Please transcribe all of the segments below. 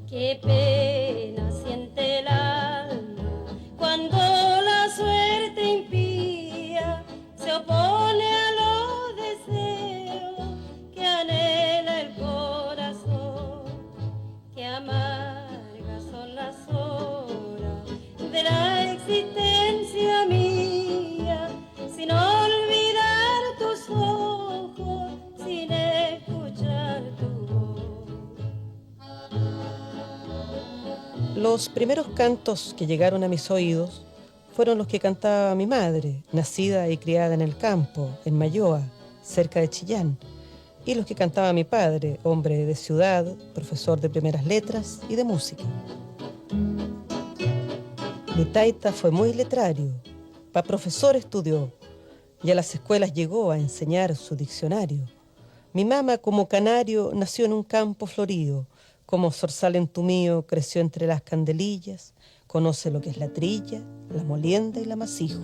Qué pena siente el alma cuando la suerte impía se opone a los deseos que anhela el corazón. Qué amargas son las horas de la existencia mía, sin olvidar tus ojos, sin escuchar tu voz. Los primeros cantos que llegaron a mis oídos fueron los que cantaba mi madre, nacida y criada en el campo, en Mayoa, cerca de Chillán, y los que cantaba mi padre, hombre de ciudad, profesor de primeras letras y de música. Mi taita fue muy letrario, pa' profesor estudió, y a las escuelas llegó a enseñar su diccionario. Mi mama, como canario, nació en un campo florido, como zorzal entumío creció entre las candelillas, conoce lo que es la trilla, la molienda y la masijo.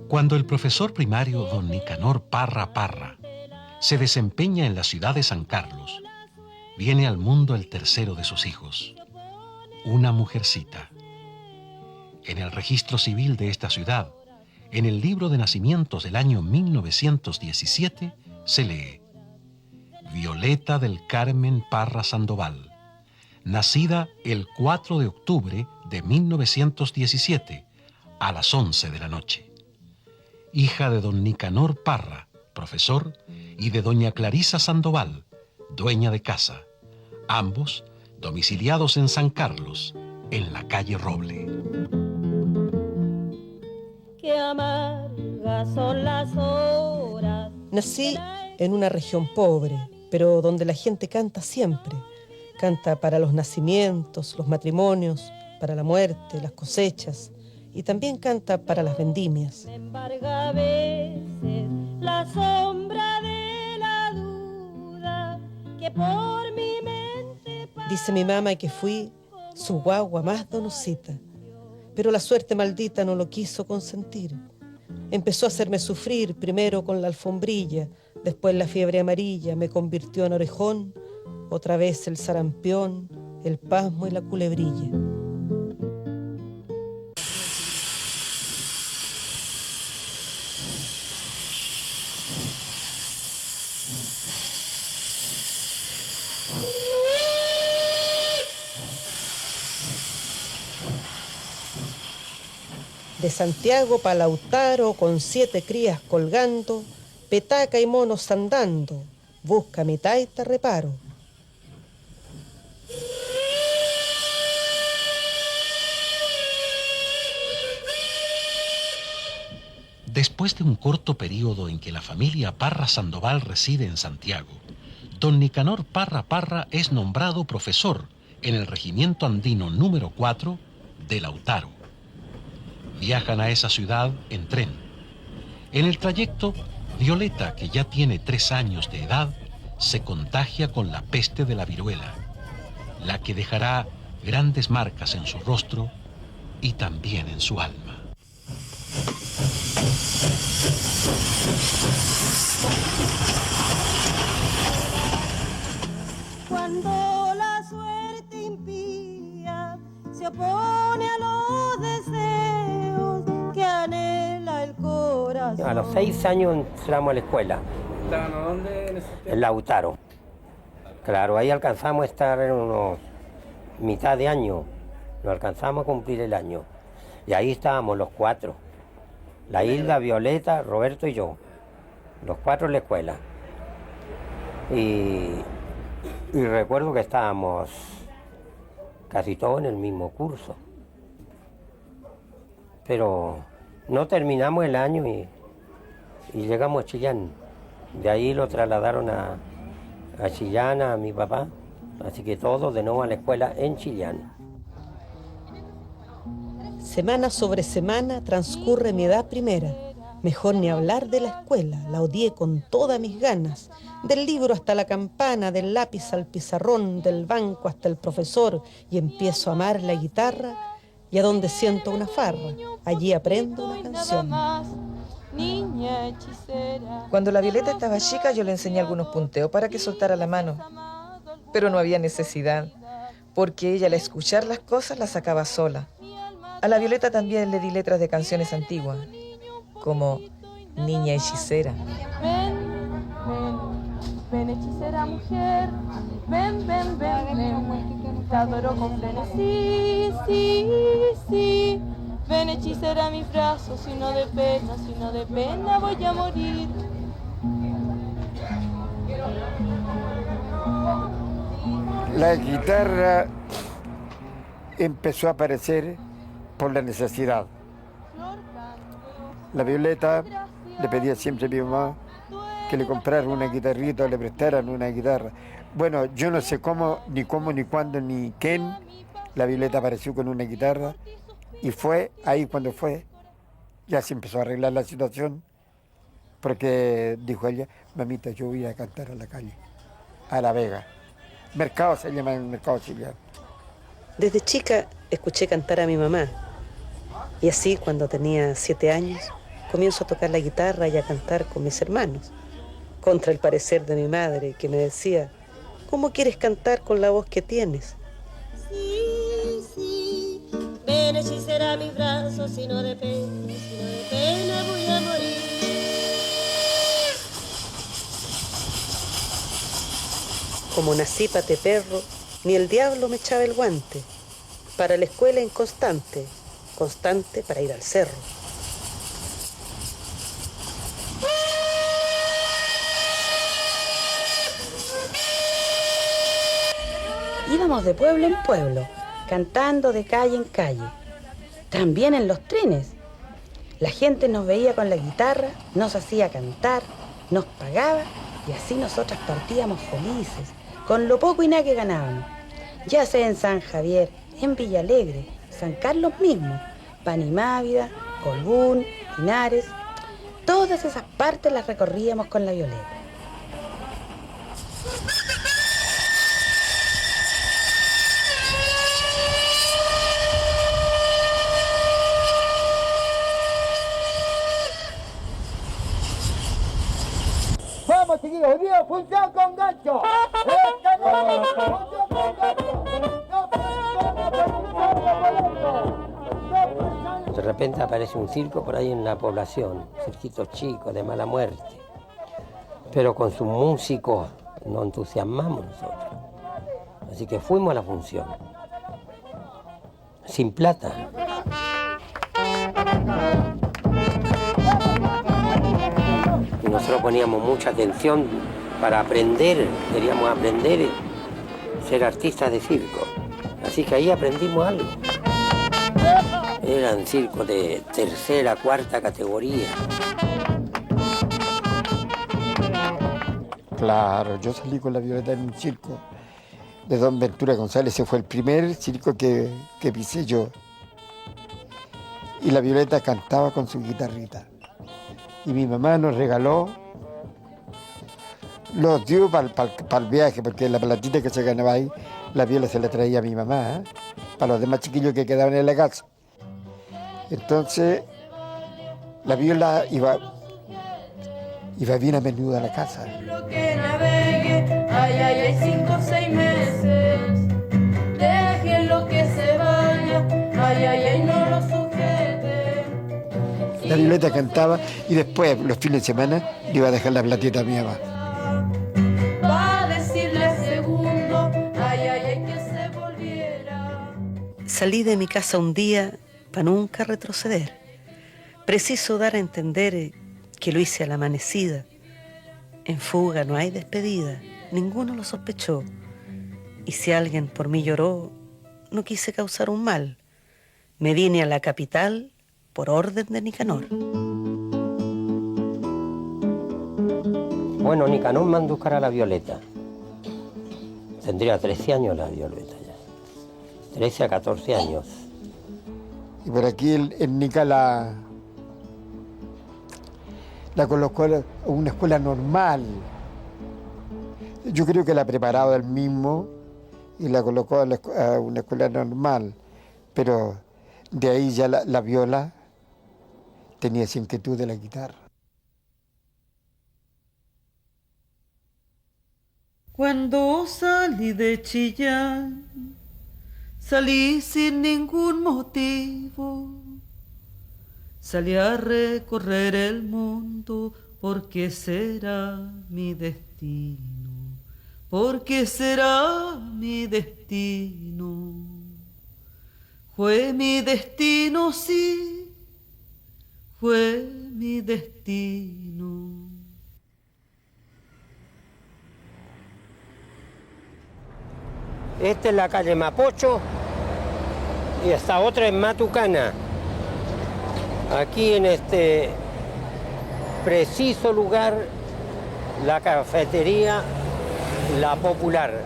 Cuando el profesor primario don Nicanor Parra Parra se desempeña en la ciudad de San Carlos, viene al mundo el tercero de sus hijos, una mujercita. En el registro civil de esta ciudad, en el libro de nacimientos del año 1917, se lee: Violeta del Carmen Parra Sandoval, nacida el 4 de octubre de 1917, a las 11 de la noche. Hija de don Nicanor Parra, profesor, y de doña Clarisa Sandoval, dueña de casa, ambos domiciliados en San Carlos, en la calle Roble. Qué amargas son las horas. Nací en una región pobre, pero donde la gente canta siempre. Canta para los nacimientos, los matrimonios, para la muerte, las cosechas, y también canta para las vendimias. Me embarga a veces la sombra de la duda que por mi mente pasa. Dice mi mamá que fui su guagua más donosita, pero la suerte maldita no lo quiso consentir. Empezó a hacerme sufrir, primero con la alfombrilla, después la fiebre amarilla, me convirtió en orejón, otra vez el sarampión, el pasmo y la culebrilla. De Santiago pa' Lautaro, con 7 crías colgando, petaca y monos andando, busca mi taita reparo. Después de un corto periodo en que la familia Parra Sandoval reside en Santiago, don Nicanor Parra Parra es nombrado profesor en el Regimiento Andino número 4 de Lautaro. Viajan a esa ciudad en tren. En el trayecto, Violeta, que ya tiene 3 años de edad, se contagia con la peste de la viruela, la que dejará grandes marcas en su rostro y también en su alma. Cuando la suerte impía se opone a los deseos que anhela el corazón. A los 6 años entramos a la escuela. ¿Estaban a dónde? En Lautaro. Claro, ahí alcanzamos a estar en unos mitad de año. No alcanzamos a cumplir el año. Y ahí estábamos los 4. La Hilda, Violeta, Roberto y yo. Los 4 en la escuela. Y recuerdo que estábamos casi todos en el mismo curso. Pero No terminamos el año y llegamos a Chillán. De ahí lo trasladaron a Chillán, a mi papá. Así que todos de nuevo a la escuela en Chillán. Semana sobre semana transcurre mi edad primera. Mejor ni hablar de la escuela, la odié con todas mis ganas. Del libro hasta la campana, del lápiz al pizarrón, del banco hasta el profesor, y empiezo a amar la guitarra, y a donde siento una farra, allí aprendo una canción. Cuando la Violeta estaba chica, yo le enseñé algunos punteos para que soltara la mano, pero no había necesidad, porque ella al escuchar las cosas las sacaba sola. A la Violeta también le di letras de canciones antiguas, como Niña Hechicera. Ven, ven hechicera mujer, ven, te adoro con frenesí, sí. Ven hechicera a mis brazos, si no de pena voy a morir. La guitarra empezó a aparecer por la necesidad. La Violeta le pedía siempre a mi mamá que le compraran una guitarrita o le prestaran una guitarra. Bueno, yo no sé cómo, ni cuándo, ni quién. La Violeta apareció con una guitarra y fue ahí cuando fue. Ya se empezó a arreglar la situación porque dijo ella, mamita, yo voy a cantar a la calle, a La Vega. Mercado se llama el mercado chileno. Desde chica escuché cantar a mi mamá. Y así, cuando tenía 7 años, comienzo a tocar la guitarra y a cantar con mis hermanos. Contra el parecer de mi madre, que me decía, ¿cómo quieres cantar con la voz que tienes? Sí, ven hechicera a mis brazos, si no de pena voy a morir. Como nací pate perro, ni el diablo me echaba el guante. Para la escuela inconstante, constante para ir al cerro. Íbamos de pueblo en pueblo, cantando de calle en calle. También en los trenes. La gente nos veía con la guitarra, nos hacía cantar, nos pagaba y así nosotras partíamos felices, con lo poco y nada que ganábamos. Ya sea en San Javier, en Villalegre, San Carlos mismo, Panimávida, Colbún, Linares. Todas esas partes las recorríamos con la Violeta. Vamos, chiquillos, hoy día función con gancho. De repente aparece un circo por ahí en la población, cirquito chico, de mala muerte. Pero con sus músicos nos entusiasmamos nosotros. Así que fuimos a la función. Sin plata. Y nosotros poníamos mucha atención para aprender, queríamos aprender y ser artistas de circo. Así que ahí aprendimos algo. Eran circos de tercera, cuarta categoría. Claro, yo salí con la Violeta en un circo de Don Ventura González. Ese fue el primer circo que pisé yo. Y la Violeta cantaba con su guitarrita. Y mi mamá nos regaló, los dio para el viaje, porque la platita que se ganaba ahí, la Viola se la traía a mi mamá, para los demás chiquillos que quedaban en la casa. Entonces, la Viola iba bien a menudo a la casa. Lo que navegue, ay, 5 o 6 meses. Déjenlo que se vaya, ay, no lo sujete. La Violeta cantaba y después, los fines de semana, le iba a dejar la platita a mi mamá. Va a decirle al segundo, ay, que se volviera. Salí de mi casa un día para nunca retroceder. Preciso dar a entender que lo hice a la amanecida. En fuga no hay despedida, ninguno lo sospechó. Y si alguien por mí lloró, no quise causar un mal. Me vine a la capital por orden de Nicanor. Bueno, Nicanor mandó buscar a la Violeta. Tendría 13 años la Violeta ya. 13 a 14 años. Y por aquí el Nica la colocó en una escuela normal. Yo creo que la ha preparado él mismo y la colocó a una escuela normal. Pero de ahí ya la viola tenía esa inquietud de la guitarra. Cuando salí de Chillán, salí sin ningún motivo. Salí a recorrer el mundo porque será mi destino, porque será mi destino. Fue mi destino, sí, fue mi destino. Esta es la calle Mapocho y esta otra es Matucana. Aquí en este preciso lugar, la cafetería La Popular.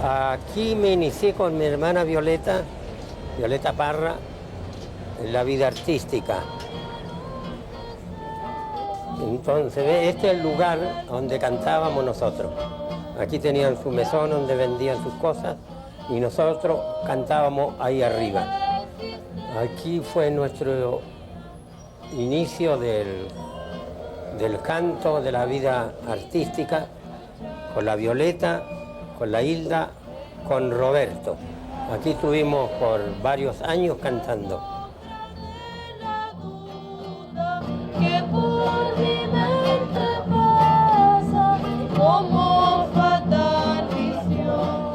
Aquí me inicié con mi hermana Violeta Parra, en la vida artística. Entonces, este es el lugar donde cantábamos nosotros. Aquí tenían su mesón donde vendían sus cosas y nosotros cantábamos ahí arriba. Aquí fue nuestro inicio del canto, de la vida artística, con la Violeta, con la Hilda, con Roberto. Aquí estuvimos por varios años cantando. Que por mi mente pasa como fatal visión,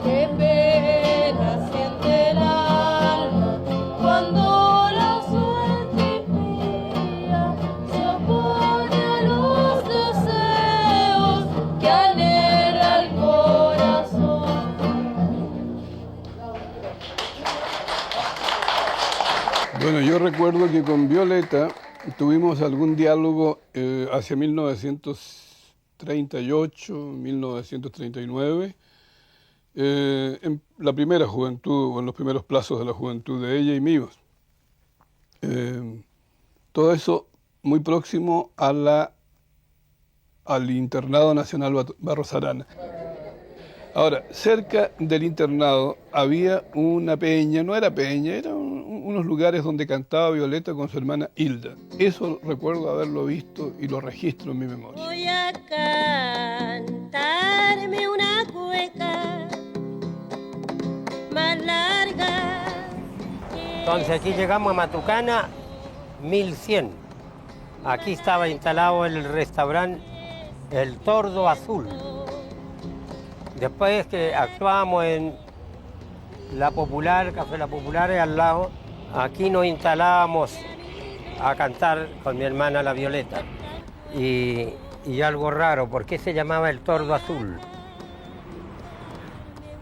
qué pena siente el alma cuando la suerte mía se opone a los deseos que anhela el corazón. Bueno, yo recuerdo que con Violeta tuvimos algún diálogo hacia 1938, 1939, en la primera juventud, o en los primeros plazos de la juventud de ella y míos. Todo eso muy próximo al Internado Nacional Barros Arana. Ahora, cerca del internado había una peña, no era peña, eran unos lugares donde cantaba Violeta con su hermana Hilda. Eso recuerdo haberlo visto y lo registro en mi memoria. Voy a cantarme una cueca más larga. Entonces aquí llegamos a Matucana, 1100. Aquí estaba instalado el restaurante El Tordo Azul. Después que actuábamos en La Popular, Café La Popular es al lado, aquí nos instalábamos a cantar con mi hermana la Violeta. Y algo raro, ¿por qué se llamaba El Tordo Azul?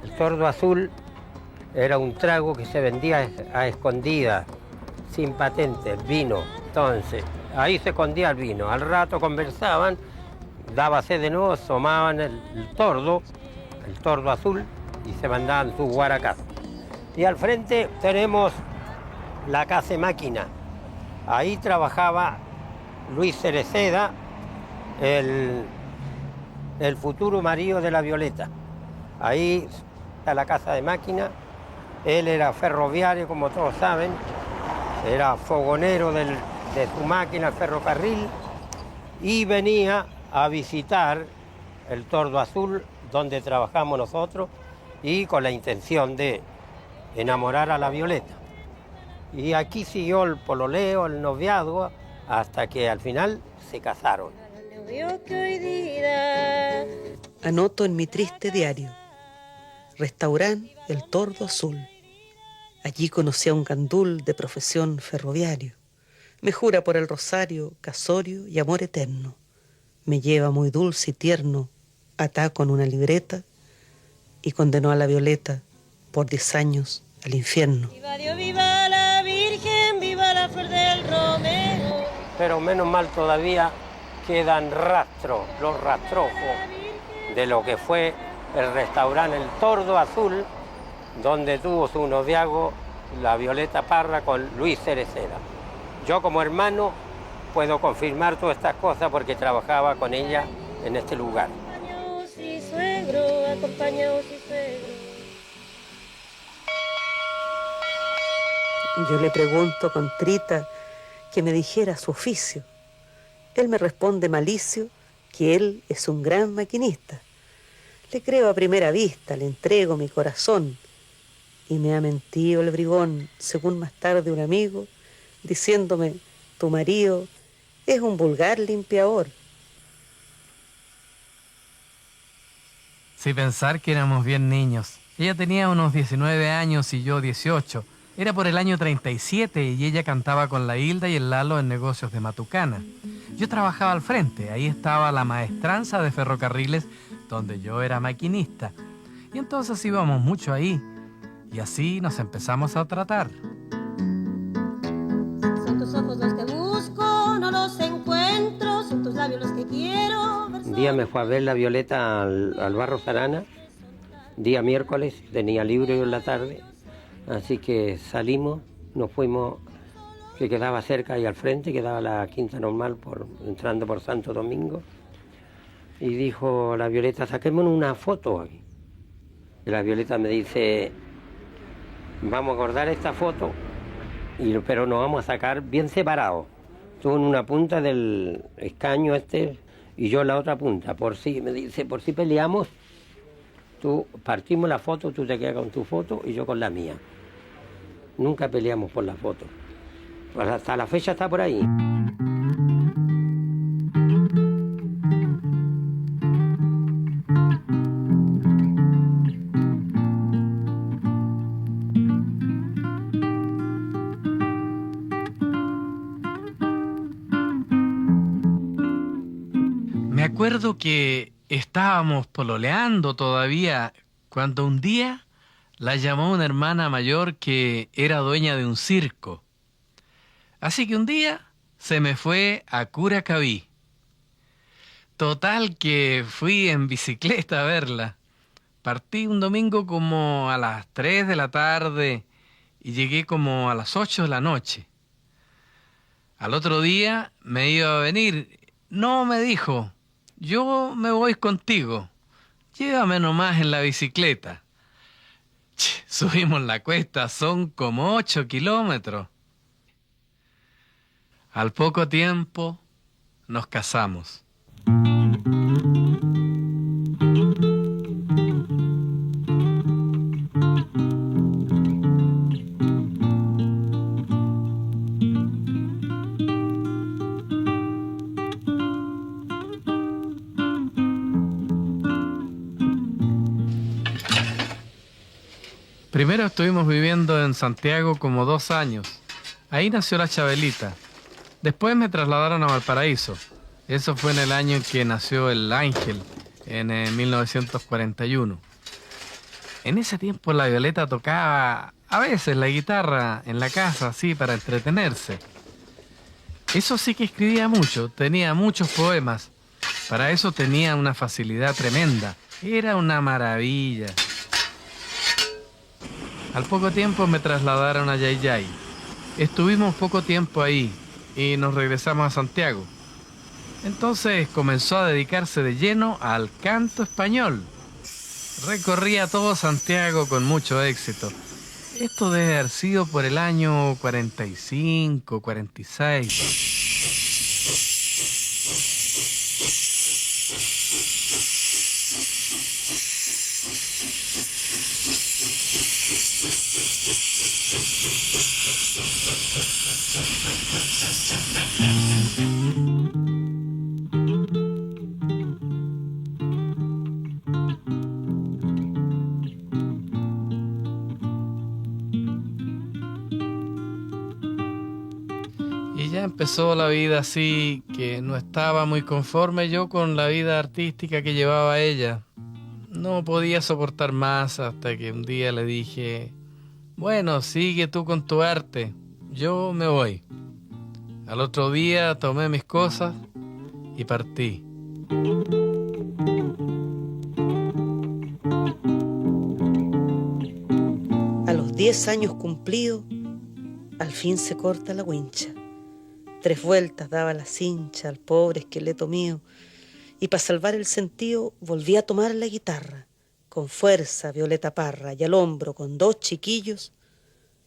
El Tordo Azul era un trago que se vendía a escondidas, sin patente, vino. Entonces, ahí se escondía el vino. Al rato conversaban, daba sed de nuevo, tomaban el tordo azul y se mandaban sus guaracás. Y al frente tenemos la casa máquina. Ahí trabajaba Luis Cereceda, el futuro marido de la Violeta. Ahí está la casa de máquina. Él era ferroviario, como todos saben, era fogonero de su máquina, el ferrocarril, y venía a visitar el Tordo Azul, donde trabajamos nosotros, y con la intención de enamorar a la Violeta. Y aquí siguió el pololeo, el noviazgo, hasta que al final se casaron. Anoto en mi triste diario: restaurante El Tordo Azul. Allí conocí a un gandul de profesión ferroviario. Me jura por el rosario, casorio y amor eterno. Me lleva muy dulce y tierno, atá con una libreta, y condenó a la Violeta por 10 años al infierno. Viva Dios, viva la Virgen, viva la pero menos mal todavía quedan rastros, los rastrojos de lo que fue el restaurante El Tordo Azul, donde tuvo su noviazgo la Violeta Parra con Luis Cereceda. Yo como hermano puedo confirmar todas estas cosas porque trabajaba con ella en este lugar. Yo le pregunto con Trita que me dijera su oficio. Él me responde malicio que él es un gran maquinista. Le creo a primera vista, le entrego mi corazón. Y me ha mentido el bribón, según más tarde un amigo, diciéndome, tu marido es un vulgar limpiador. Sí, pensar que éramos bien niños. Ella tenía unos 19 años y yo 18. Era por el año 37 y ella cantaba con la Hilda y el Lalo en negocios de Matucana. Yo trabajaba al frente, ahí estaba la maestranza de ferrocarriles, donde yo era maquinista. Y entonces íbamos mucho ahí. Y así nos empezamos a tratar. Son tus ojos los que busco, no los encuentro, son tus labios los que quiero. Un día me fue a ver la Violeta al Barro Zarana, día miércoles, tenía libre en la tarde, así que salimos, nos fuimos, que quedaba cerca ahí al frente, quedaba la Quinta Normal entrando por Santo Domingo, y dijo la Violeta, saquémonos una foto aquí. Y la Violeta me dice, vamos a guardar esta foto, pero nos vamos a sacar bien separados. Tú en una punta del escaño y yo en la otra punta. Por si, me dice, por si peleamos, tú partimos la foto, tú te quedas con tu foto y yo con la mía. Nunca peleamos por la foto. Pues hasta la fecha está por ahí. Me acuerdo que estábamos pololeando todavía cuando un día la llamó una hermana mayor que era dueña de un circo. Así que un día se me fue a Curacaví. Total que fui en bicicleta a verla. Partí un domingo como a las 3 de la tarde y llegué como a las 8 de la noche. Al otro día me iba a venir. No, me dijo, yo me voy contigo. Llévame nomás en la bicicleta. Subimos la cuesta, son como 8 kilómetros. Al poco tiempo nos casamos. Primero estuvimos viviendo en Santiago como 2 años. Ahí nació la Chabelita. Después me trasladaron a Valparaíso. Eso fue en el año en que nació el Ángel, en 1941. En ese tiempo la Violeta tocaba a veces la guitarra en la casa, así, para entretenerse. Eso sí que escribía mucho, tenía muchos poemas. Para eso tenía una facilidad tremenda. Era una maravilla. Al poco tiempo me trasladaron a Yayay. Estuvimos poco tiempo ahí y nos regresamos a Santiago. Entonces comenzó a dedicarse de lleno al canto español. Recorría todo Santiago con mucho éxito. Esto debe haber sido por el año 45, 46. Y ya empezó la vida así, que no estaba muy conforme yo con la vida artística que llevaba ella. No podía soportar más hasta que un día le dije, bueno, sigue tú con tu arte, yo me voy. Al otro día tomé mis cosas y partí. A los 10 años cumplidos, al fin se corta la wincha. 3 vueltas daba la cincha al pobre esqueleto mío, y para salvar el sentido volví a tomar la guitarra. Con fuerza Violeta Parra, y al hombro con 2 chiquillos,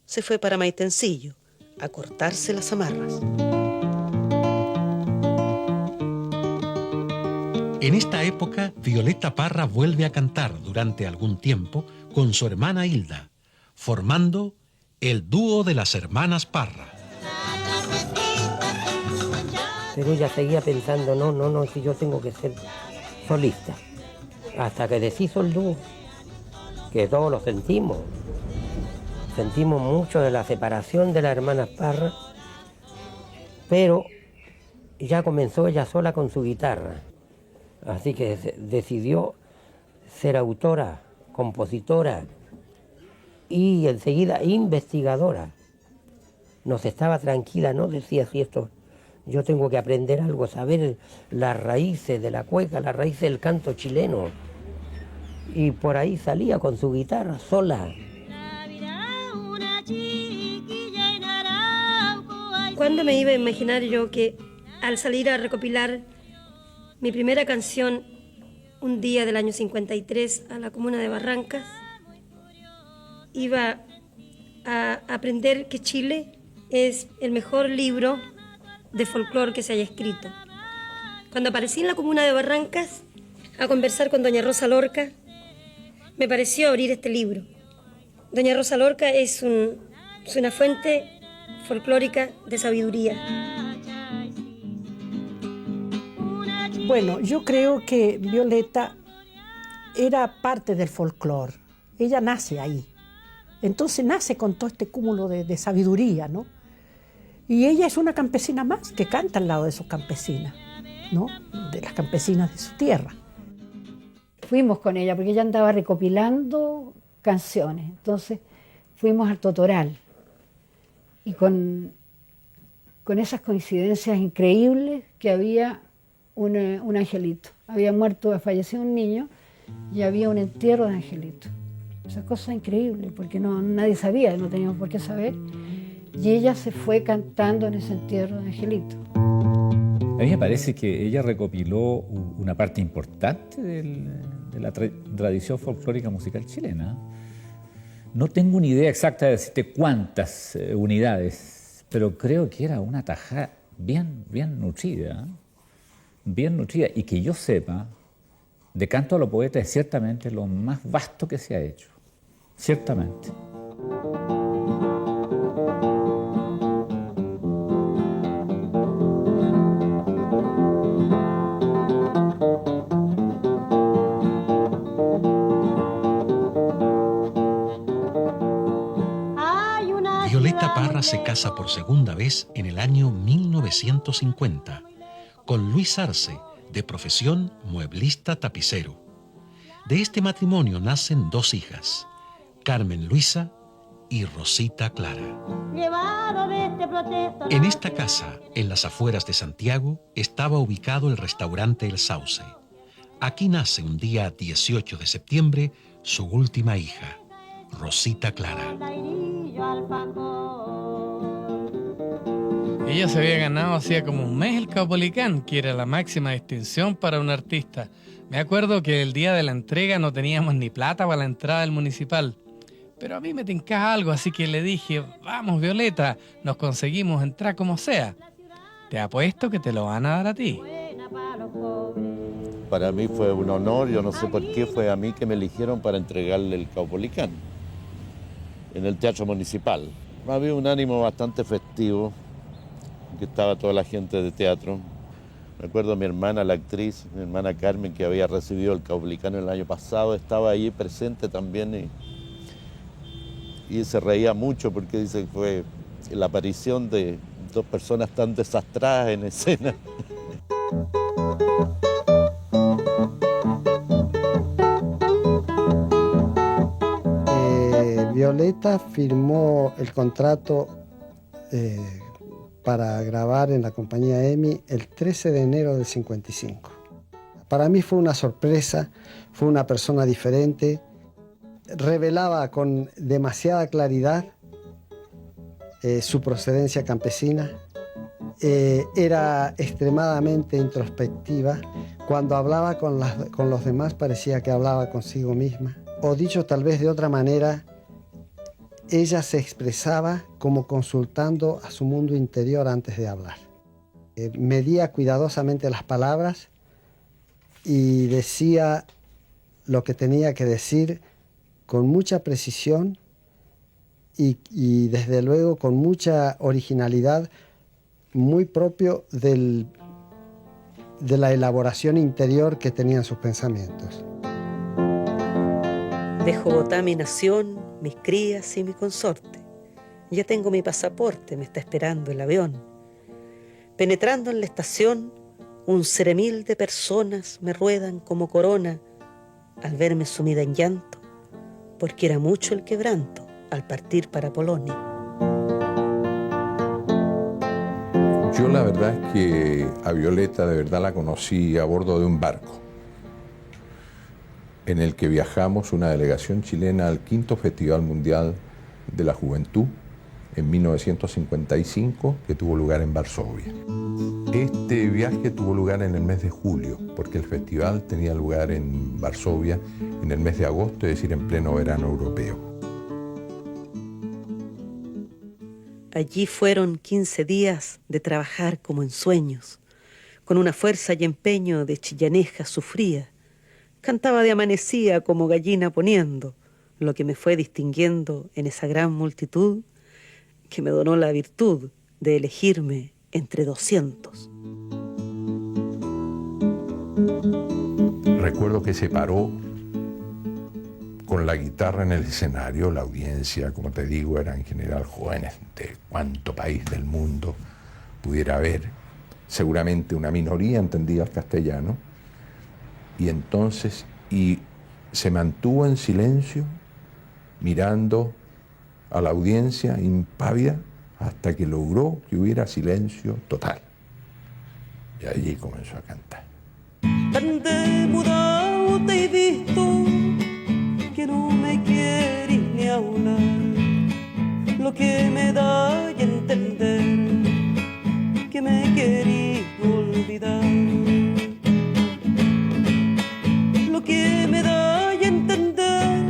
se fue para Maitencillo a cortarse las amarras. En esta época, Violeta Parra vuelve a cantar durante algún tiempo con su hermana Hilda, formando el dúo de las hermanas Parra. Pero ella seguía pensando, no, si yo tengo que ser solista. Hasta que deshizo el dúo, que todos lo sentimos. Sentimos mucho de la separación de las hermanas Parra, pero ya comenzó ella sola con su guitarra. Así que decidió ser autora, compositora y enseguida investigadora. No estaba tranquila, no decía si esto, yo tengo que aprender algo, saber las raíces de la cueca, las raíces del canto chileno. Y por ahí salía con su guitarra sola. ¿Cuándo me iba a imaginar yo que al salir a recopilar mi primera canción un día del año 53 a la comuna de Barrancas, iba a aprender que Chile es el mejor libro de folclore que se haya escrito? Cuando aparecí en la comuna de Barrancas a conversar con doña Rosa Lorca, me pareció abrir este libro. Doña Rosa Lorca es una fuente folclórica de sabiduría. Bueno, yo creo que Violeta era parte del folclore. Ella nace ahí. Entonces nace con todo este cúmulo de sabiduría, ¿no? Y ella es una campesina más que canta al lado de sus campesinas, ¿no? De las campesinas de su tierra. Fuimos con ella porque ella andaba recopilando canciones. Entonces fuimos al Totoral y con esas coincidencias increíbles que había un angelito. Había muerto, falleció un niño y había un entierro de angelito. Esa cosa increíble porque nadie sabía, no teníamos por qué saber. Y ella se fue cantando en ese entierro de angelito. A mí me parece que ella recopiló una parte importante de la tradición folclórica musical chilena. No tengo una idea exacta de decirte cuántas unidades, pero creo que era una tajada bien nutrida, y que yo sepa, de canto a los poetas es ciertamente lo más vasto que se ha hecho, ciertamente. Violeta Parra se casa por segunda vez en el año 1950 con Luis Arce, de profesión mueblista tapicero. De este matrimonio nacen 2 hijas, Carmen Luisa y Rosita Clara. En esta casa, en las afueras de Santiago, estaba ubicado el restaurante El Sauce. Aquí nace un día 18 de septiembre su última hija, Rosita Clara. Ella se había ganado hacía como un mes el Caupolicán, que era la máxima distinción para un artista. Me acuerdo que el día de la entrega no teníamos ni plata para la entrada del municipal. Pero a mí me tincaba algo, así que le dije, vamos Violeta, nos conseguimos entrar como sea. Te apuesto que te lo van a dar a ti. Para mí fue un honor, yo no sé por qué fue a mí que me eligieron para entregarle el Caupolicán en el Teatro Municipal. Había un ánimo bastante festivo, que estaba toda la gente de teatro. Me acuerdo a mi hermana, la actriz, mi hermana Carmen, que había recibido el Caupolicán el año pasado, estaba allí presente también y se reía mucho porque dice que fue la aparición de 2 personas tan desastradas en escena. Violeta firmó el contrato para grabar en la compañía EMI el 13 de enero del 55. Para mí fue una sorpresa, fue una persona diferente, revelaba con demasiada claridad su procedencia campesina, era extremadamente introspectiva. Cuando hablaba con los demás parecía que hablaba consigo misma. O dicho tal vez de otra manera, ella se expresaba como consultando a su mundo interior antes de hablar. Medía cuidadosamente las palabras y decía lo que tenía que decir con mucha precisión y desde luego con mucha originalidad, muy propio de la elaboración interior que tenían sus pensamientos. Dejo botar mi nación, mis crías y mi consorte. Ya tengo mi pasaporte, me está esperando el avión. Penetrando en la estación, un ceremil de personas me ruedan como corona al verme sumida en llanto, porque era mucho el quebranto al partir para Polonia. Yo la verdad es que a Violeta de verdad la conocí a bordo de un barco en el que viajamos una delegación chilena al 5º Festival Mundial de la Juventud en 1955, que tuvo lugar en Varsovia. Este viaje tuvo lugar en el mes de julio, porque el festival tenía lugar en Varsovia en el mes de agosto, es decir, en pleno verano europeo. Allí fueron 15 días de trabajar como en sueños, con una fuerza y empeño de chillaneja sufría. Cantaba de amanecía como gallina poniendo, lo que me fue distinguiendo en esa gran multitud que me donó la virtud de elegirme entre 200. Recuerdo que se paró con la guitarra en el escenario. La audiencia, como te digo, eran en general jóvenes de cuánto país del mundo pudiera haber. Seguramente una minoría entendía el castellano. Y entonces, se mantuvo en silencio, mirando a la audiencia impávida, hasta que logró que hubiera silencio total. Y allí comenzó a cantar. Tan mudado te he visto que no me quieres ni hablar, lo que me da a entender que me querís olvidar. Lo que me da a entender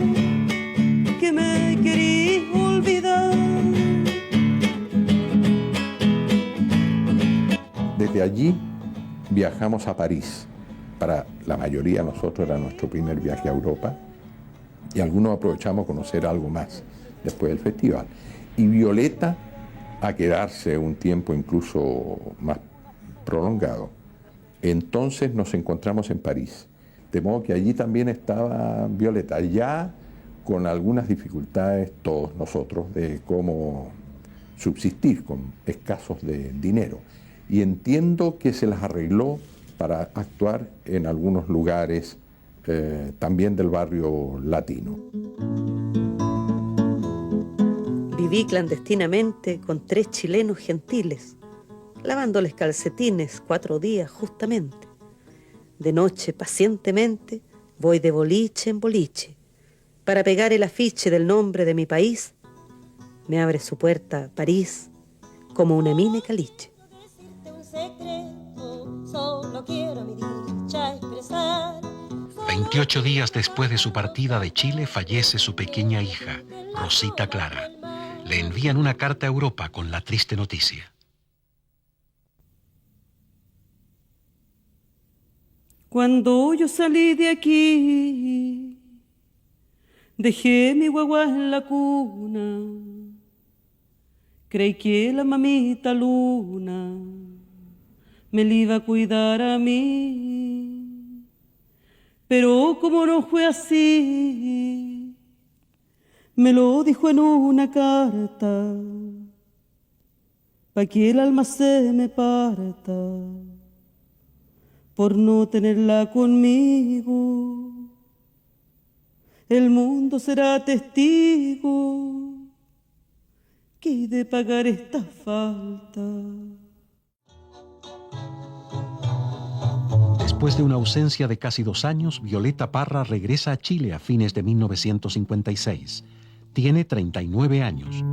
que me querís olvidar. Desde allí viajamos a París. Para la mayoría de nosotros era nuestro primer viaje a Europa y algunos aprovechamos a conocer algo más después del festival. Y Violeta a quedarse un tiempo incluso más prolongado. Entonces nos encontramos en París. De modo que allí también estaba Violeta, ya con algunas dificultades todos nosotros de cómo subsistir con escasos de dinero. Y entiendo que se las arregló para actuar en algunos lugares también del barrio latino. Viví clandestinamente con 3 chilenos gentiles, lavándoles calcetines 4 días justamente. De noche, pacientemente, voy de boliche en boliche. Para pegar el afiche del nombre de mi país, me abre su puerta París como una mine caliche. Solo quiero mi dicha expresar. 28 días después de su partida de Chile fallece su pequeña hija, Rosita Clara. Le envían una carta a Europa con la triste noticia. Cuando yo salí de aquí, dejé mi guagua en la cuna. Creí que la mamita luna me la iba a cuidar a mí, pero como no fue así, me lo dijo en una carta, pa' que el alma se me parta, por no tenerla conmigo. El mundo será testigo que he de pagar esta falta. Después de una ausencia de casi 2 años, Violeta Parra regresa a Chile a fines de 1956. Tiene 39 años.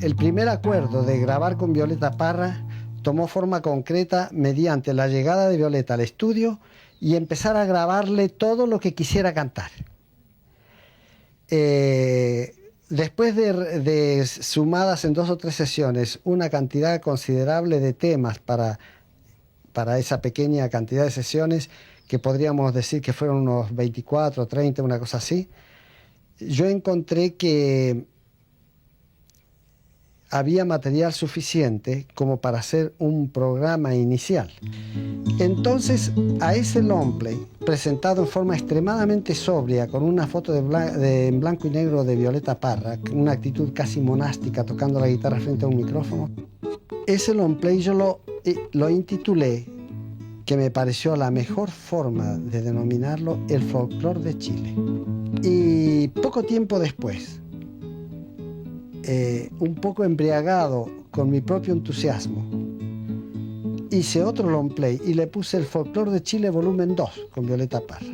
El primer acuerdo de grabar con Violeta Parra tomó forma concreta mediante la llegada de Violeta al estudio y empezar a grabarle todo lo que quisiera cantar. Después de sumadas en 2 o 3 sesiones una cantidad considerable de temas para esa pequeña cantidad de sesiones, que podríamos decir que fueron unos 24, 30, una cosa así, yo encontré que había material suficiente como para hacer un programa inicial. Entonces, a ese long play, presentado en forma extremadamente sobria, con una foto en blanco y negro de Violeta Parra, una actitud casi monástica tocando la guitarra frente a un micrófono, ese long play yo lo intitulé, que me pareció la mejor forma de denominarlo, el folclore de Chile. Y poco tiempo después, un poco embriagado con mi propio entusiasmo, hice otro long play y le puse el folclore de Chile volumen 2 con Violeta Parra.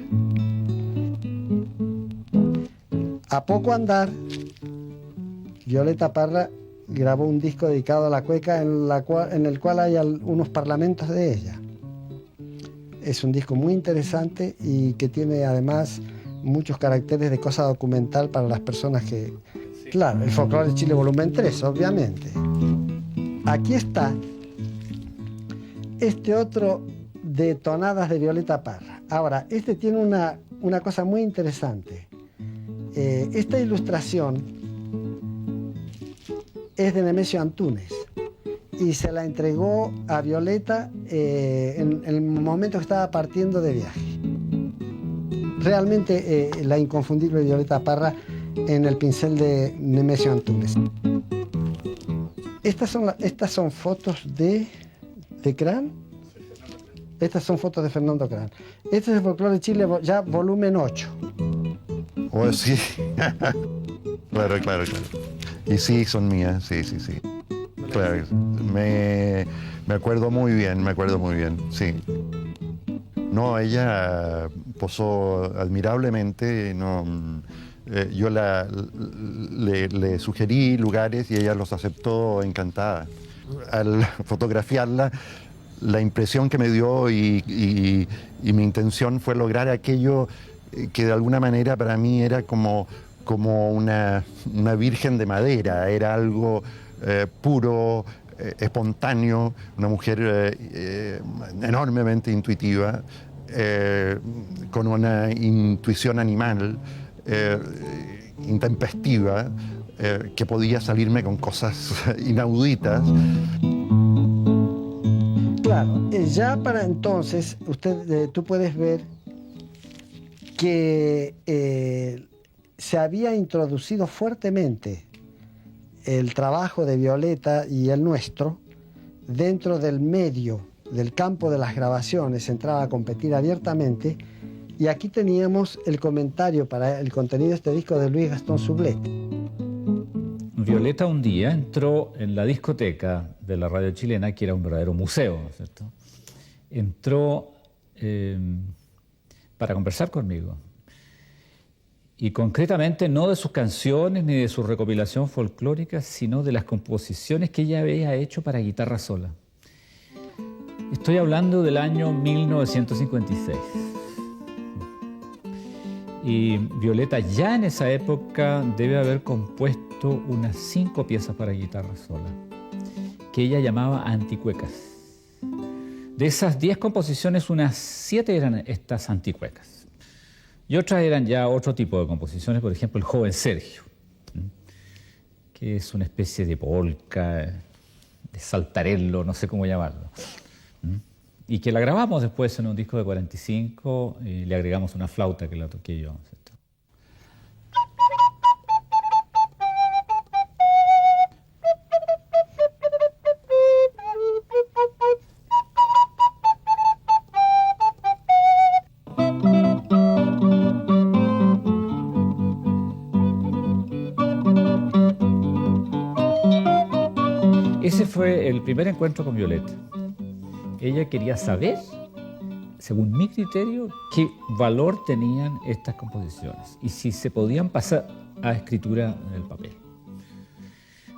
A poco andar, Violeta Parra grabó un disco dedicado a la cueca en el cual hay unos parlamentos de ella. Es un disco muy interesante y que tiene además muchos caracteres de cosa documental para las personas que... Claro, el folclore de Chile volumen 3, obviamente. Aquí está este otro de tonadas de Violeta Parra. Ahora, este tiene una cosa muy interesante. Esta ilustración es de Nemesio Antunes y se la entregó a Violeta en el momento que estaba partiendo de viaje. Realmente la inconfundible Violeta Parra en el pincel de Nemesio Antunes. Estas son fotos de Crán. Estas son fotos de Fernando Crán. Este es el folclore de Chile, ya volumen 8. Oh, sí. Claro. Y sí, son mías, sí. Claro, me acuerdo muy bien, sí. No, ella posó admirablemente, no... yo le sugerí lugares y ella los aceptó encantada. Al fotografiarla, la impresión que me dio y mi intención fue lograr aquello que de alguna manera para mí era como una virgen de madera, era algo puro, espontáneo, una mujer enormemente intuitiva, con una intuición animal, intempestiva, que podía salirme con cosas inauditas. Claro, ya para entonces tú puedes ver que se había introducido fuertemente el trabajo de Violeta y el nuestro dentro del medio, del campo de las grabaciones, entraba a competir abiertamente. Y aquí teníamos el comentario para el contenido de este disco de Luis Gastón Sublet. Violeta un día entró en la discoteca de la radio chilena, que era un verdadero museo, ¿no es cierto? Entró para conversar conmigo. Y concretamente no de sus canciones ni de su recopilación folclórica, sino de las composiciones que ella había hecho para guitarra sola. Estoy hablando del año 1956. Y Violeta ya en esa época debe haber compuesto unas 5 piezas para guitarra sola, que ella llamaba anticuecas. De esas 10 composiciones, unas 7 eran estas anticuecas. Y otras eran ya otro tipo de composiciones, por ejemplo, El joven Sergio, que es una especie de polka, de saltarello, no sé cómo llamarlo. Y que la grabamos después en un disco de 45 y le agregamos una flauta que la toqué yo, ¿cierto? Ese fue el primer encuentro con Violeta. ella quería saber, según mi criterio, qué valor tenían estas composiciones y si se podían pasar a escritura en el papel.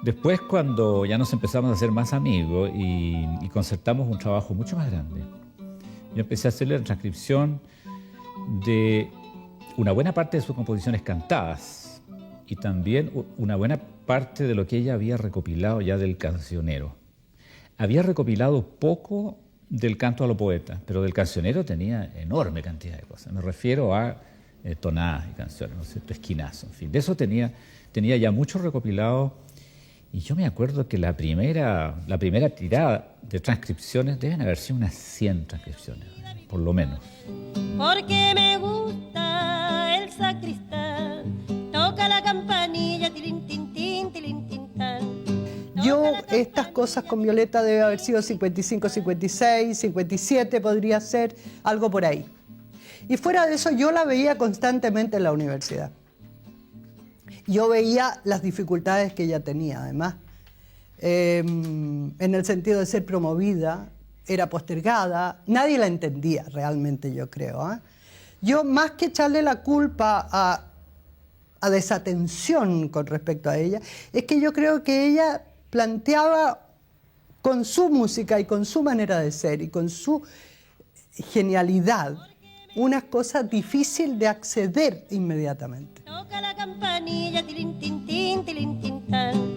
Después, cuando ya nos empezamos a hacer más amigos y concertamos un trabajo mucho más grande, yo empecé a hacerle la transcripción de una buena parte de sus composiciones cantadas y también una buena parte de lo que ella había recopilado ya del cancionero. Había recopilado poco del canto a los poetas, pero del cancionero tenía enorme cantidad de cosas. Me refiero a tonadas y canciones, ¿no es cierto? Esquinazo, en fin. De eso tenía ya mucho recopilado. Y yo me acuerdo que la primera tirada de transcripciones deben haber sido unas 100 transcripciones, por lo menos. Porque me gusta el sacristán, toca la campanilla, tilín, tin, tin, tilín, tin, tan. Yo, estas cosas con Violeta debe haber sido 55, 56, 57, podría ser algo por ahí. Y fuera de eso, yo la veía constantemente en la universidad. Yo veía las dificultades que ella tenía, además, en el sentido de ser promovida, era postergada, nadie la entendía realmente, yo creo. Yo, más que echarle la culpa a desatención con respecto a ella, es que yo creo que ella planteaba con su música y con su manera de ser y con su genialidad una cosa difícil de acceder inmediatamente. Toca la campanilla, tilín, tin, tin, tilín, tin, tan.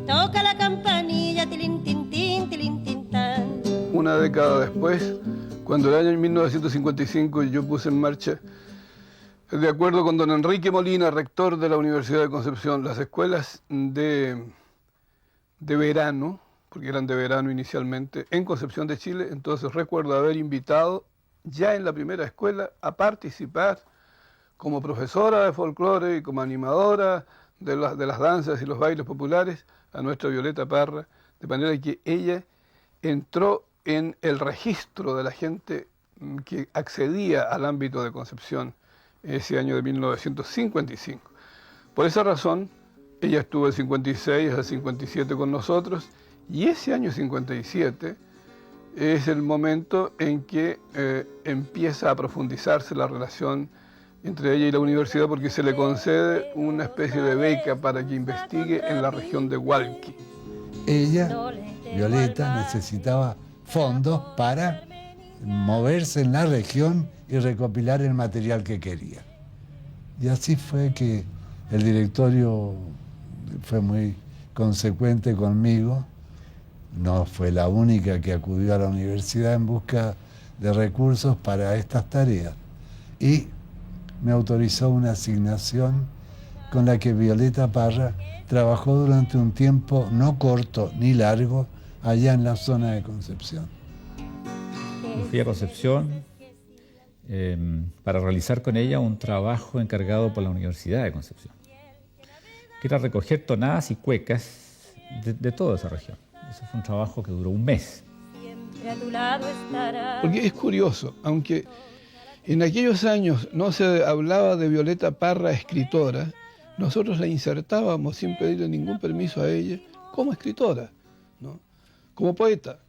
Toca la campanilla, tilín, tin, tin, tilín, tin, tan. Una década después, cuando el año 1955 yo puse en marcha, de acuerdo con don Enrique Molina, rector de la Universidad de Concepción, las escuelas de verano, porque eran de verano inicialmente, en Concepción de Chile. Entonces recuerdo haber invitado ya en la primera escuela a participar como profesora de folclore y como animadora de las danzas y los bailes populares a nuestra Violeta Parra, de manera que ella entró en el registro de la gente que accedía al ámbito de Concepción ese año de 1955. Por esa razón, ella estuvo del 56 al 57 con nosotros, y ese año 57 es el momento en que empieza a profundizarse la relación entre ella y la universidad, porque se le concede una especie de beca para que investigue en la región de Hualqui. Ella, Violeta, necesitaba fondos para moverse en la región y recopilar el material que quería. Y así fue que el directorio fue muy consecuente conmigo. No fue la única que acudió a la universidad en busca de recursos para estas tareas. Y me autorizó una asignación con la que Violeta Parra trabajó durante un tiempo no corto ni largo allá en la zona de Concepción. Fui a Concepción para realizar con ella un trabajo encargado por la Universidad de Concepción, que era recoger tonadas y cuecas de toda esa región. Ese fue un trabajo que duró un mes. Porque es curioso, aunque en aquellos años no se hablaba de Violeta Parra escritora, nosotros la insertábamos sin pedirle ningún permiso a ella como escritora, ¿no? Como poeta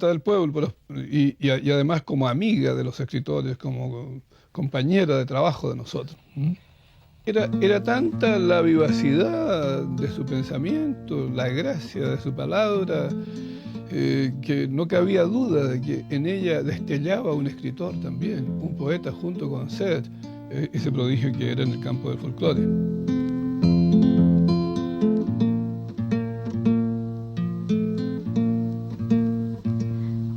del pueblo, y además como amiga de los escritores, como compañera de trabajo de nosotros. Era tanta la vivacidad de su pensamiento, la gracia de su palabra, que no cabía duda de que en ella destellaba un escritor también, un poeta junto con Seth, ese prodigio que era en el campo del folclore.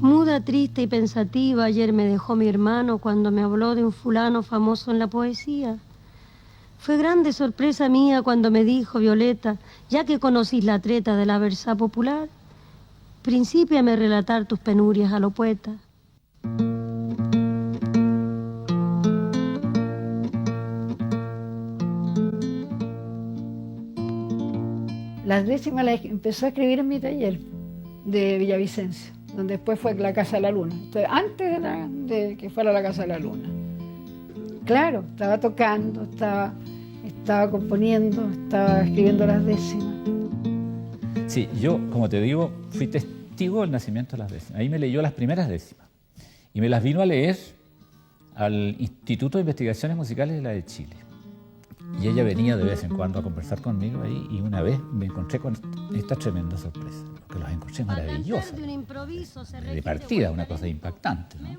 Muda, triste y pensativa, ayer me dejó mi hermano cuando me habló de un fulano famoso en la poesía. Fue grande sorpresa mía cuando me dijo, Violeta, ya que conocís la treta de la versa popular, principíame a relatar tus penurias a lo poeta. Las décimas las empezó a escribir en mi taller de Villavicencio, donde después fue la Casa de la Luna. Entonces, antes de que fuera la Casa de la Luna. Claro, estaba tocando, estaba componiendo, estaba escribiendo las décimas. Sí, yo, como te digo, fui testigo del nacimiento de las décimas. Ahí me leyó las primeras décimas y me las vino a leer al Instituto de Investigaciones Musicales de la de Chile. Y ella venía de vez en cuando a conversar conmigo ahí y una vez me encontré con esta tremenda sorpresa, que los encontré maravillosos, de partida, una cosa impactante, ¿no?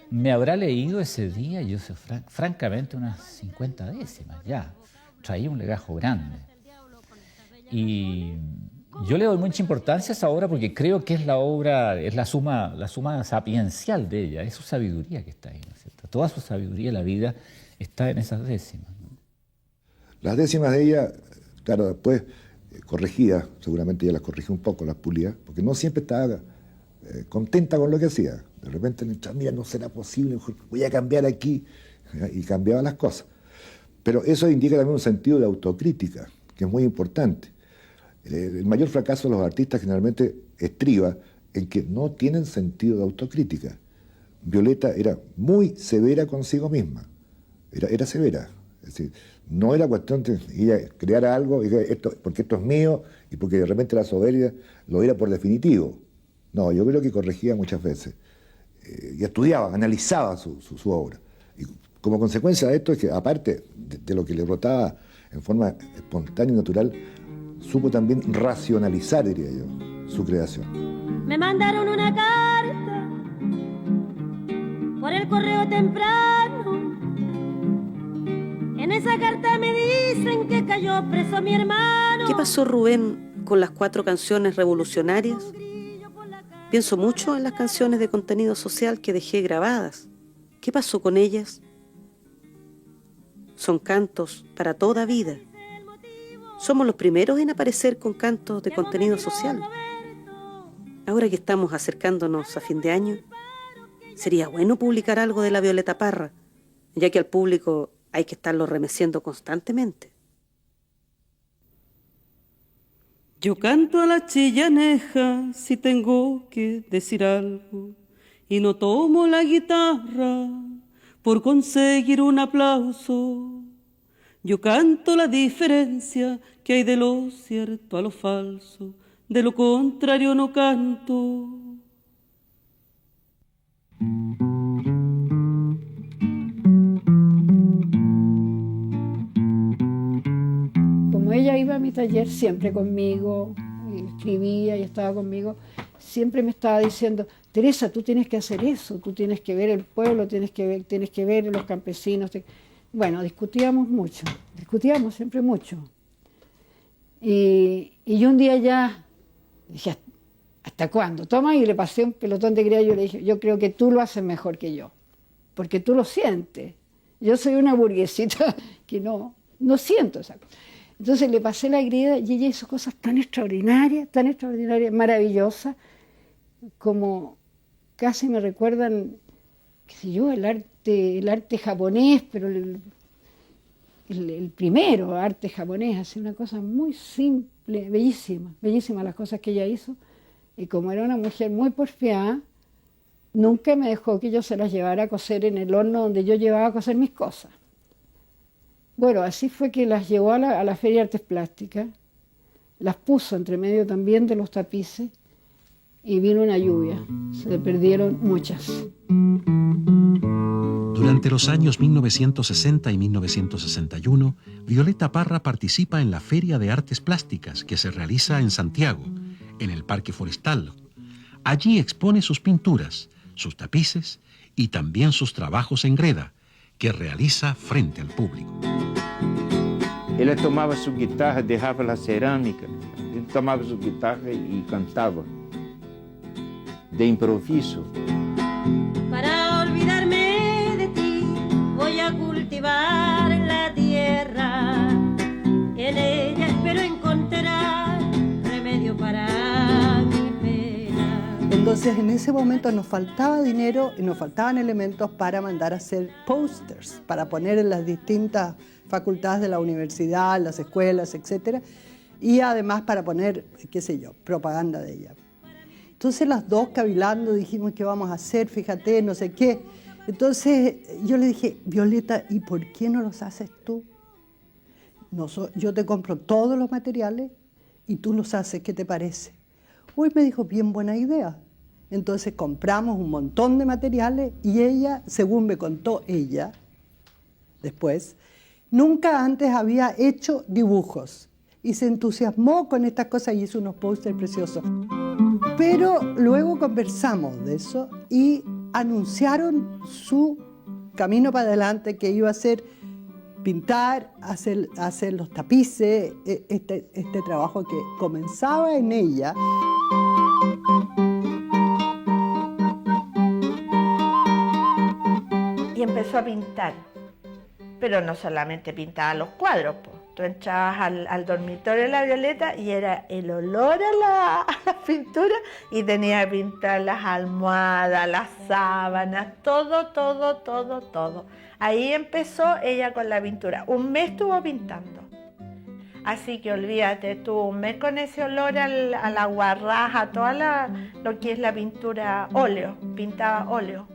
Me habrá leído ese día, yo sé, francamente, unas 50 décimas, ya. Traía un legajo grande. Y yo le doy mucha importancia a esa obra porque creo que es la obra, es la suma sapiencial de ella, es su sabiduría que está ahí, ¿no es cierto? Toda su sabiduría de la vida está en esas décimas, ¿no? Las décimas de ella, claro, después corregía, seguramente ella las corrigió un poco, las pulía, porque no siempre estaba contenta con lo que hacía. De repente, mira, no será posible, voy a cambiar aquí, y cambiaba las cosas. Pero eso indica también un sentido de autocrítica, que es muy importante. El mayor fracaso de los artistas generalmente estriba en que no tienen sentido de autocrítica. Violeta era muy severa consigo misma, era severa. Es decir, no era cuestión de ella crear algo, porque esto es mío, y porque de repente la soberbia lo era por definitivo. No, yo creo que corregía muchas veces. Y estudiaba, analizaba su obra. Y como consecuencia de esto es que, aparte de lo que le brotaba en forma espontánea y natural, supo también racionalizar, diría yo, su creación. Me mandaron una carta por el correo temprano. En esa carta me dicen que cayó preso mi hermano. ¿Qué pasó, Rubén, con las 4 canciones revolucionarias? Pienso mucho en las canciones de contenido social que dejé grabadas. ¿Qué pasó con ellas? Son cantos para toda vida. Somos los primeros en aparecer con cantos de contenido social. Ahora que estamos acercándonos a fin de año, sería bueno publicar algo de la Violeta Parra, ya que al público hay que estarlo remeciendo constantemente. Yo canto a la chillaneja si tengo que decir algo y no tomo la guitarra por conseguir un aplauso. Yo canto la diferencia que hay de lo cierto a lo falso, de lo contrario no canto. Como ella iba a mi taller siempre conmigo, y escribía y estaba conmigo, siempre me estaba diciendo: Teresa, tú tienes que hacer eso, tú tienes que ver el pueblo, tienes que ver los campesinos. Bueno, discutíamos siempre mucho. Y yo un día ya dije: ¿hasta cuándo? Toma, y le pasé un pelotón de criollo y le dije: yo creo que tú lo haces mejor que yo, porque tú lo sientes. Yo soy una burguesita que no siento esa cosa. Entonces le pasé la grida y ella hizo cosas tan extraordinarias, maravillosas, como casi me recuerdan, qué sé yo, el arte japonés, pero el primero arte japonés, hace una cosa muy simple, bellísima las cosas que ella hizo. Y como era una mujer muy porfiada, nunca me dejó que yo se las llevara a coser en el horno donde yo llevaba a coser mis cosas. Bueno, así fue que las llevó a la Feria de Artes Plásticas, las puso entre medio también de los tapices, y vino una lluvia, se le perdieron muchas. Durante los años 1960 y 1961, Violeta Parra participa en la Feria de Artes Plásticas que se realiza en Santiago, en el Parque Forestal. Allí expone sus pinturas, sus tapices y también sus trabajos en greda, que realiza frente al público. Ele tomava su guitarra, dejaba la cerámica, ele tomava su guitarra y cantaba, de improviso. Para olvidarme de ti, voy a cultivar la tierra. En ella espero encontrar remedio para mi pena. Entonces en ese momento nos faltaba dinero y nos faltaban elementos para mandar a hacer posters, para poner en las distintas facultades de la universidad, las escuelas, etc. Y además para poner, qué sé yo, propaganda de ella. Entonces las dos cavilando dijimos: ¿qué vamos a hacer? Fíjate, no sé qué. Entonces yo le dije: Violeta, ¿y por qué no los haces tú? Yo te compro todos los materiales y tú los haces, ¿qué te parece? Uy, me dijo, bien buena idea. Entonces compramos un montón de materiales y ella, según me contó ella, después, nunca antes había hecho dibujos y se entusiasmó con estas cosas y hizo unos pósters preciosos. Pero luego conversamos de eso y anunciaron su camino para adelante, que iba a ser pintar, hacer los tapices, este trabajo que comenzaba en ella. Y empezó a pintar, pero no solamente pintaba los cuadros, pues. Tú entrabas al dormitorio de la Violeta y era el olor a la pintura y tenía que pintar las almohadas, las sábanas, todo. Ahí empezó ella con la pintura. Un mes estuvo pintando. Así que olvídate, estuvo un mes con ese olor a la guarraja, a toda lo que es la pintura óleo, pintaba óleo.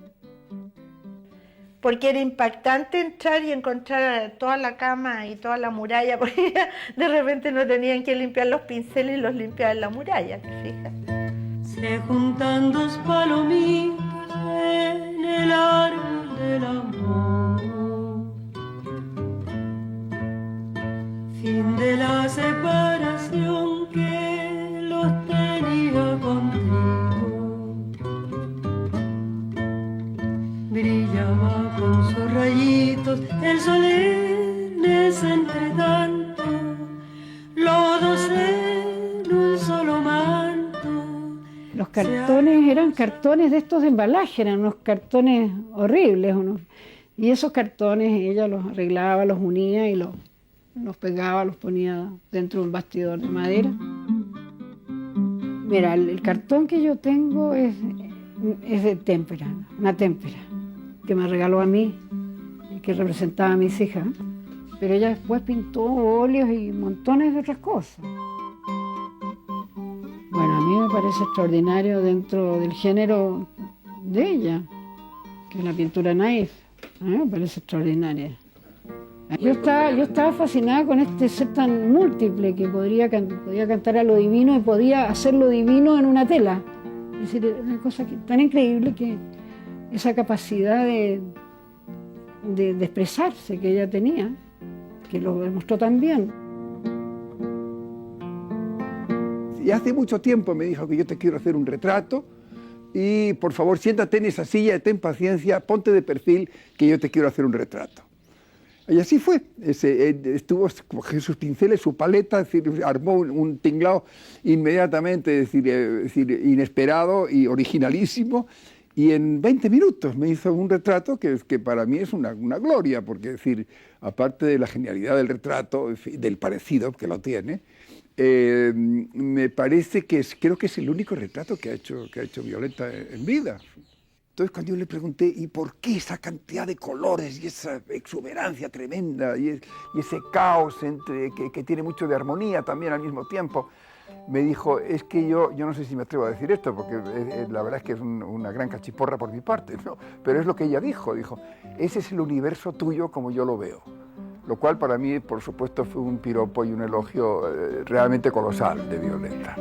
Porque era impactante entrar y encontrar toda la cama y toda la muralla, porque de repente no tenían que limpiar los pinceles y los limpiaban en la muralla, fíjate. Se juntan dos palomitas en el árbol del amor. Fin de la separación que los tenía contigo. Brillaba con sus rayitos el sol en ese entretanto, los dos en un solo manto. Los cartones eran cartones de estos de embalaje, eran unos cartones horribles. Y esos cartones ella los arreglaba, los unía y los pegaba, los ponía dentro de un bastidor de madera. Mira, el cartón que yo tengo es de témpera, una témpera que me regaló a mí, que representaba a mis hijas, pero ella después pintó óleos y montones de otras cosas. Bueno, a mí me parece extraordinario dentro del género de ella, que es la pintura naif. A mí me parece extraordinaria. Yo estaba fascinada con este ser tan múltiple que podía cantar a lo divino y podía hacer lo divino en una tela. Es decir, una cosa tan increíble que esa capacidad de expresarse que ella tenía, que lo demostró tan bien. Y hace mucho tiempo me dijo que yo te quiero hacer un retrato y por favor siéntate en esa silla, ten paciencia, ponte de perfil que yo te quiero hacer un retrato. Y así fue, cogió sus pinceles, su paleta, es decir, armó un tinglado inmediatamente, es decir, inesperado y originalísimo. Y en 20 minutos me hizo un retrato que para mí es una gloria, porque decir, aparte de la genialidad del retrato, del parecido que lo tiene, me parece que creo que es el único retrato que ha hecho Violeta en vida. Entonces cuando yo le pregunté, ¿y por qué esa cantidad de colores y esa exuberancia tremenda y ese caos que tiene mucho de armonía también al mismo tiempo? Me dijo, es que yo no sé si me atrevo a decir esto, porque la verdad es que es una gran cachiporra por mi parte, ¿no? Pero es lo que ella dijo, ese es el universo tuyo como yo lo veo. Lo cual para mí, por supuesto, fue un piropo y un elogio realmente colosal de Violeta.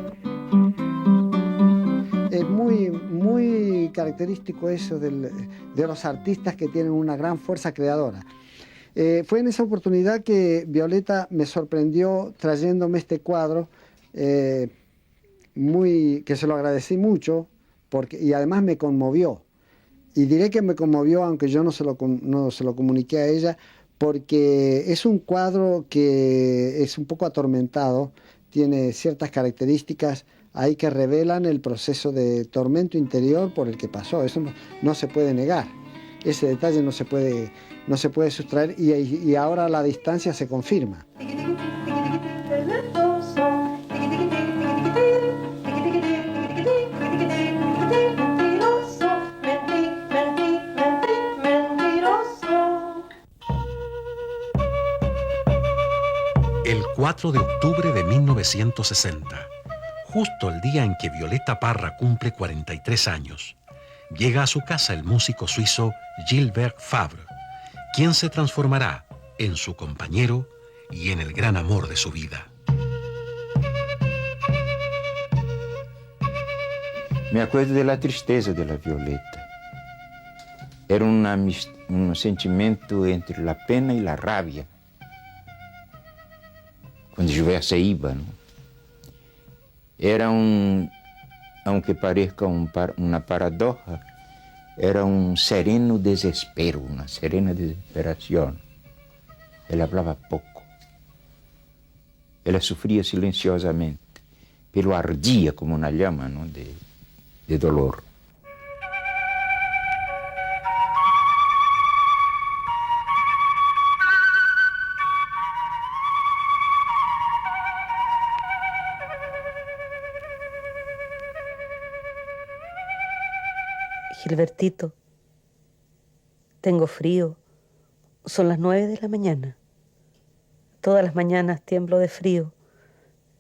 Es muy característico eso de los artistas que tienen una gran fuerza creadora. Fue en esa oportunidad que Violeta me sorprendió trayéndome este cuadro, que se lo agradecí mucho y además me conmovió. Y diré que me conmovió, aunque yo no se lo comuniqué a ella, porque es un cuadro que es un poco atormentado, tiene ciertas características ahí que revelan el proceso de tormento interior por el que pasó. Eso no se puede negar. Ese detalle no se puede sustraer y ahora a la distancia se confirma. El 4 de octubre de 1960, justo el día en que Violeta Parra cumple 43 años, llega a su casa el músico suizo Gilbert Fabre, quien se transformará en su compañero y en el gran amor de su vida. Me acuerdo de la tristeza de la Violeta. Era un sentimento entre la pena y la rabia. Cuando Gilberto se iba, ¿no? Era aunque parezca una paradoja, era un sereno desespero, una serena desesperación. Ela hablaba poco. Ela sufría silenciosamente, pero ardía como una llama, ¿no? de dolor. Gilbertito, tengo frío. Son las 9 de la mañana. Todas las mañanas tiemblo de frío.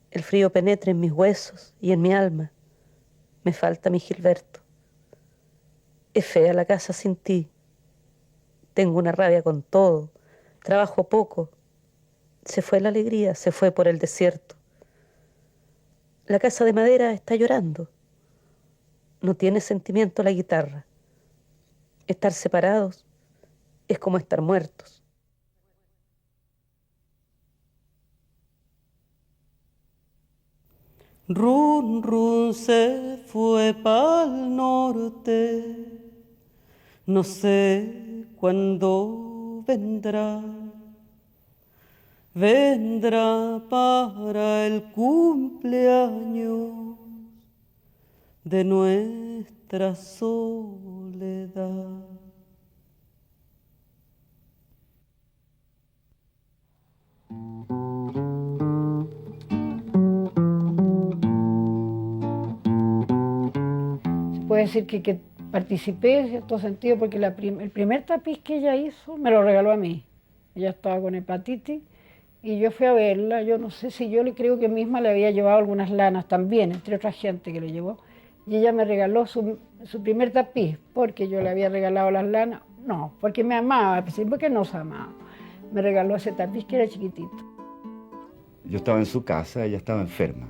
El frío penetra en mis huesos y en mi alma. Me falta mi Gilberto. Es fea la casa sin ti. Tengo una rabia con todo. Trabajo poco. Se fue la alegría, se fue por el desierto. La casa de madera está llorando. No tiene sentimiento la guitarra. Estar separados es como estar muertos. Run, run se fue pa'l norte, no sé cuándo vendrá. Vendrá para el cumpleaños de nuestra soledad. Se puede decir que participé en cierto sentido porque el primer tapiz que ella hizo me lo regaló a mí. Ella estaba con hepatitis y yo fui a verla. Yo no sé si yo le creo que misma le había llevado algunas lanas también, entre otra gente que le llevó. Y ella me regaló su primer tapiz, porque yo le había regalado las lanas. No, porque me amaba, porque nos amaba. Me regaló ese tapiz que era chiquitito. Yo estaba en su casa, ella estaba enferma.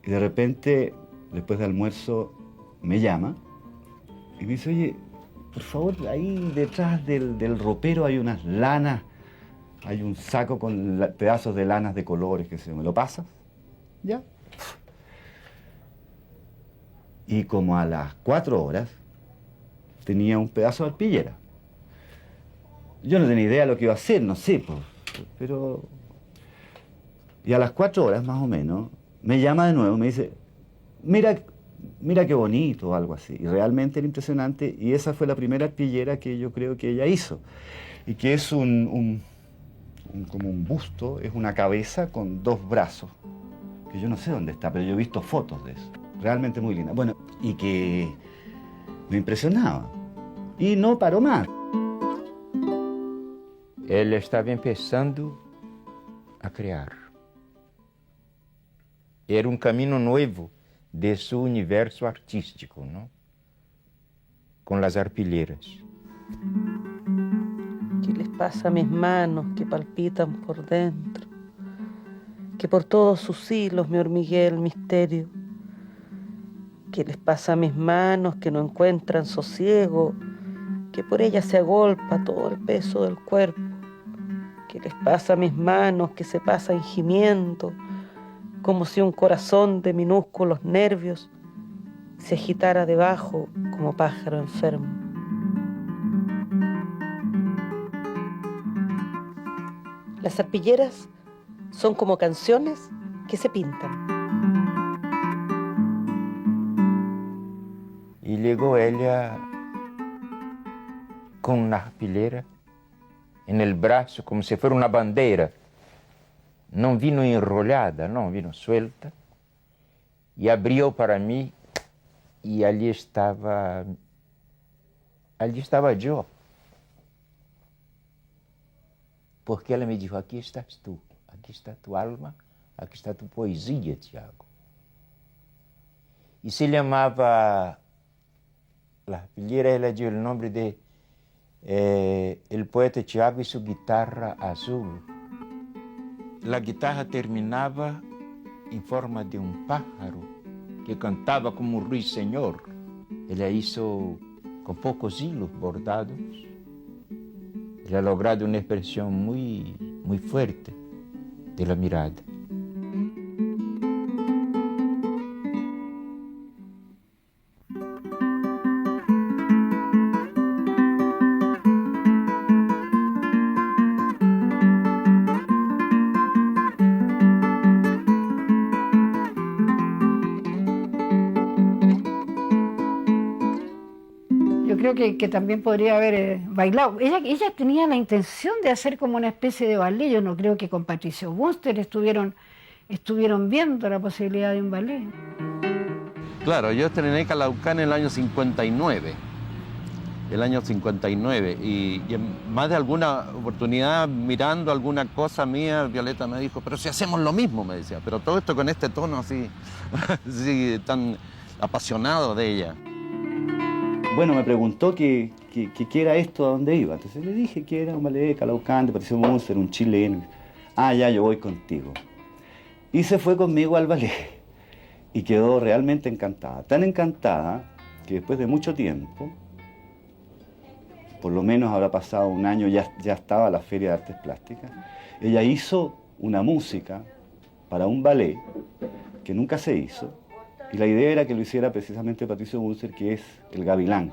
Y de repente, después del almuerzo, me llama y me dice, oye, por favor, ahí detrás del ropero hay unas lanas, hay un saco con pedazos de lanas de colores, que ¿me lo pasas? Ya. Y como a las 4 horas tenía un pedazo de arpillera. Yo no tenía idea de lo que iba a hacer, no sé, pero... Y a las 4 horas más o menos me llama de nuevo, me dice, mira qué bonito o algo así. Y realmente era impresionante y esa fue la primera arpillera que yo creo que ella hizo. Y que es como un busto, es una cabeza con 2 brazos, que yo no sé dónde está, pero yo he visto fotos de eso. Realmente muy linda. Bueno, y que me impresionaba. Y no paró más. Él estaba empezando a crear. Era un camino nuevo de su universo artístico, ¿no? Con las arpilleras. ¿Qué les pasa a mis manos que palpitan por dentro? Que por todos sus hilos me hormiguea el misterio. ¿Qué les pasa a mis manos que no encuentran sosiego? Que por ellas se agolpa todo el peso del cuerpo. ¿Qué les pasa a mis manos que se pasan gimiendo, como si un corazón de minúsculos nervios se agitara debajo como pájaro enfermo? Las arpilleras son como canciones que se pintan. Y llegó ella con una arpillera en el brazo, como si fuera una bandera. No vino enrollada, no, vino suelta. Y abrió para mí y allí estaba yo. Porque ela me dijo, aquí estás tú, aquí está tu alma, aquí está tu poesía, Tiago. Y se llamaba, la arpillera, ela dio el nombre de el poeta Tiago y su guitarra azul. La guitarra terminaba en forma de un pájaro que cantaba como un ruiseñor. Ella hizo con pocos hilos bordados. Ella ha logrado una expresión muy, muy fuerte de la mirada. Yo creo que también podría haber bailado. Ella tenía la intención de hacer como una especie de ballet. Yo no creo que con Patricio Bunster estuvieron viendo la posibilidad de un ballet. Claro, yo estrené Calaucán en el año 59. El año 59. Y en más de alguna oportunidad, mirando alguna cosa mía, Violeta me dijo, pero si hacemos lo mismo, me decía. Pero todo esto con este tono así, así tan apasionado de ella. Bueno, me preguntó qué era esto, a dónde iba. Entonces le dije que era un ballet de Calaucán, de Patricio Bunster, un chileno. Ah, ya, yo voy contigo. Y se fue conmigo al ballet. Y quedó realmente encantada. Tan encantada que después de mucho tiempo, por lo menos habrá pasado un año, ya estaba la Feria de Artes Plásticas, ella hizo una música para un ballet que nunca se hizo. Y la idea era que lo hiciera precisamente Patricio Bunster, que es El Gavilán.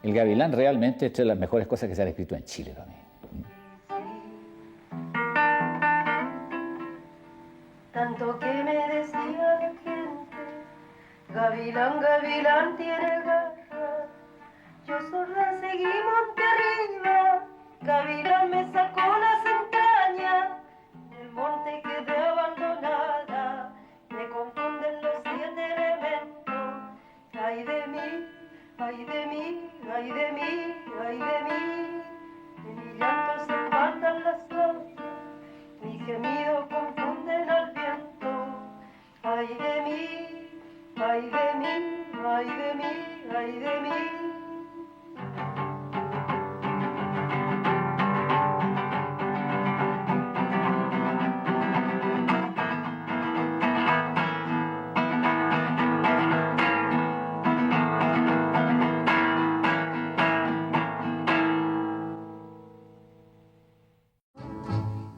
El Gavilán realmente es de las mejores cosas que se han escrito en Chile también. Tanto que me decía la gente, Gavilán, Gavilán tiene garra. Yo sorda seguí monte arriba, Gavilán me sacó las entrañas, del monte quedé abandonada, me confunden los 7 elementos. Ay de mí, ay de mí, ay de mí, ay de mí, de mi llanto se espantan las cosas, mi gemido confunden al viento. Ay de mí, ay de mí, ay de mí, ay de mí.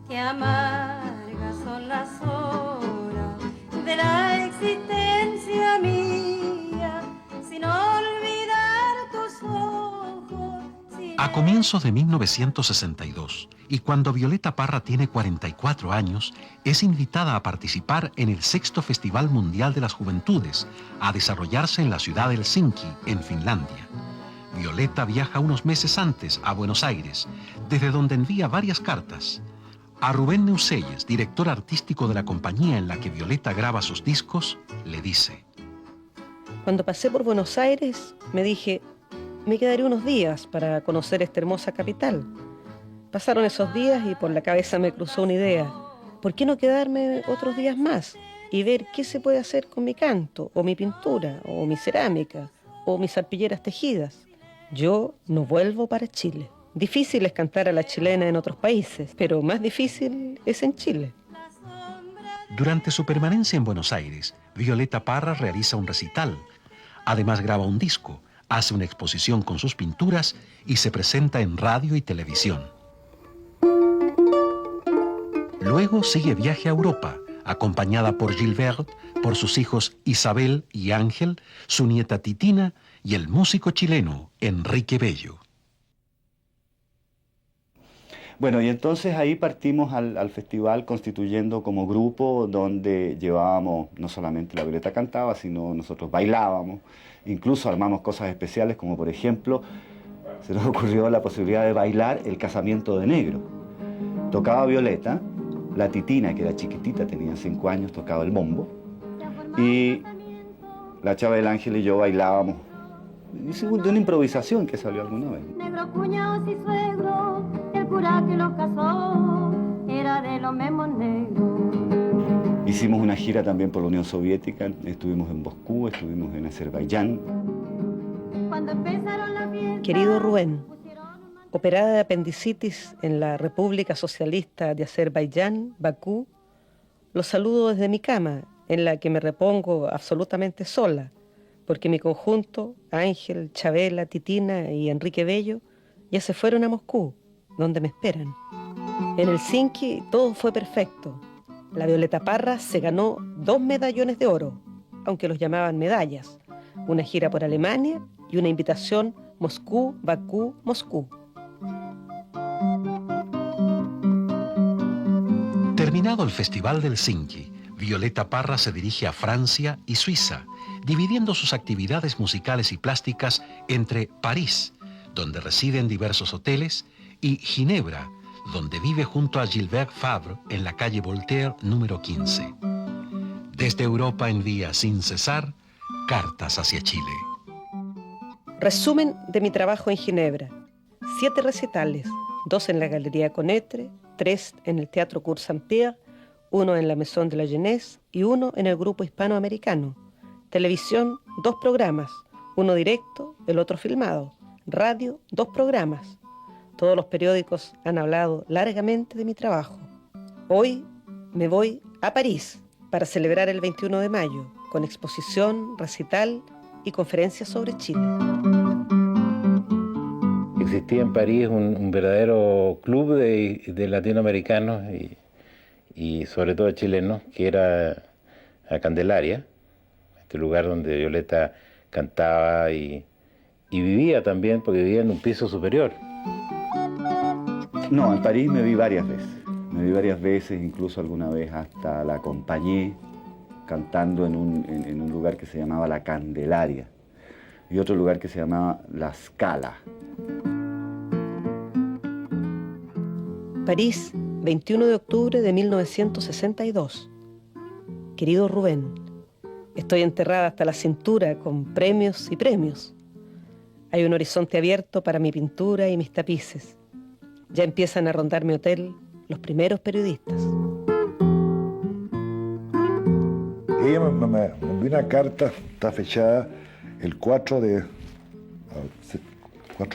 Qué amargas son las horas de la existencia mía, sin olvidar tus ojos. A comienzos de 1962, y cuando Violeta Parra tiene 44 años, es invitada a participar en el 6º Festival Mundial de las Juventudes, a desarrollarse en la ciudad de Helsinki, en Finlandia. Violeta viaja unos meses antes a Buenos Aires, desde donde envía varias cartas. A Rubén Neuselles, director artístico de la compañía en la que Violeta graba sus discos, le dice: Cuando pasé por Buenos Aires, me dije, me quedaré unos días para conocer esta hermosa capital. Pasaron esos días y por la cabeza me cruzó una idea. ¿Por qué no quedarme otros días más y ver qué se puede hacer con mi canto, o mi pintura, o mi cerámica, o mis arpilleras tejidas? Yo no vuelvo para Chile. Difícil es cantar a la chilena en otros países, pero más difícil es en Chile. Durante su permanencia en Buenos Aires, Violeta Parra realiza un recital. Además graba un disco, hace una exposición con sus pinturas y se presenta en radio y televisión. Luego sigue viaje a Europa, acompañada por Gilbert, por sus hijos Isabel y Ángel, su nieta Titina y el músico chileno Enrique Bello. Bueno, y entonces ahí partimos al festival constituyendo como grupo donde llevábamos, no solamente la Violeta cantaba, sino nosotros bailábamos, incluso armamos cosas especiales como por ejemplo, se nos ocurrió la posibilidad de bailar el casamiento de negro. Tocaba Violeta, la Titina, que era chiquitita, tenía 5 años, tocaba el bombo, y la Chava del Ángel y yo bailábamos, de una improvisación que salió alguna vez. Negros cuñados y suegros, el cura que los casó era de los mismos negros. Hicimos una gira también por la Unión Soviética, estuvimos en Moscú, estuvimos en Azerbaiyán. Cuando empezaron la fiesta, Querido Rubén, operada de apendicitis en la República Socialista de Azerbaiyán, Bakú, los saludo desde mi cama en la que me repongo absolutamente sola, porque mi conjunto, Ángel, Chabela, Titina y Enrique Bello, ya se fueron a Moscú, donde me esperan. En Helsinki todo fue perfecto. La Violeta Parra se ganó 2 medallones de oro, aunque los llamaban medallas, una gira por Alemania y una invitación Moscú, Bakú, Moscú. Terminado el Festival del Helsinki, Violeta Parra se dirige a Francia y Suiza, dividiendo sus actividades musicales y plásticas entre París, donde reside en diversos hoteles, y Ginebra, donde vive junto a Gilbert Fabre en la calle Voltaire número 15. Desde Europa envía sin cesar cartas hacia Chile. Resumen de mi trabajo en Ginebra. 7 recitales, 2 en la Galería Conetre, 3 en el Teatro Cour Saint-Pierre, 1 en la Maison de la Jeunesse y 1 en el Grupo Hispanoamericano. Televisión, 2 programas, uno directo, el otro filmado. Radio, 2 programas. Todos los periódicos han hablado largamente de mi trabajo. Hoy me voy a París para celebrar el 21 de mayo, con exposición, recital y conferencias sobre Chile. Existía en París un verdadero club de latinoamericanos y sobre todo chilenos, que era la Candelaria, este lugar donde Violeta cantaba y vivía también, porque vivía en un piso superior. No, en París me vi varias veces. Me vi varias veces, incluso alguna vez hasta la acompañé cantando en un lugar que se llamaba La Candelaria y otro lugar que se llamaba La Scala. París, 21 de octubre de 1962. Querido Rubén, estoy enterrada hasta la cintura con premios y premios. Hay un horizonte abierto para mi pintura y mis tapices. Ya empiezan a rondar mi hotel los primeros periodistas. Ella me envió una carta, está fechada el 4 de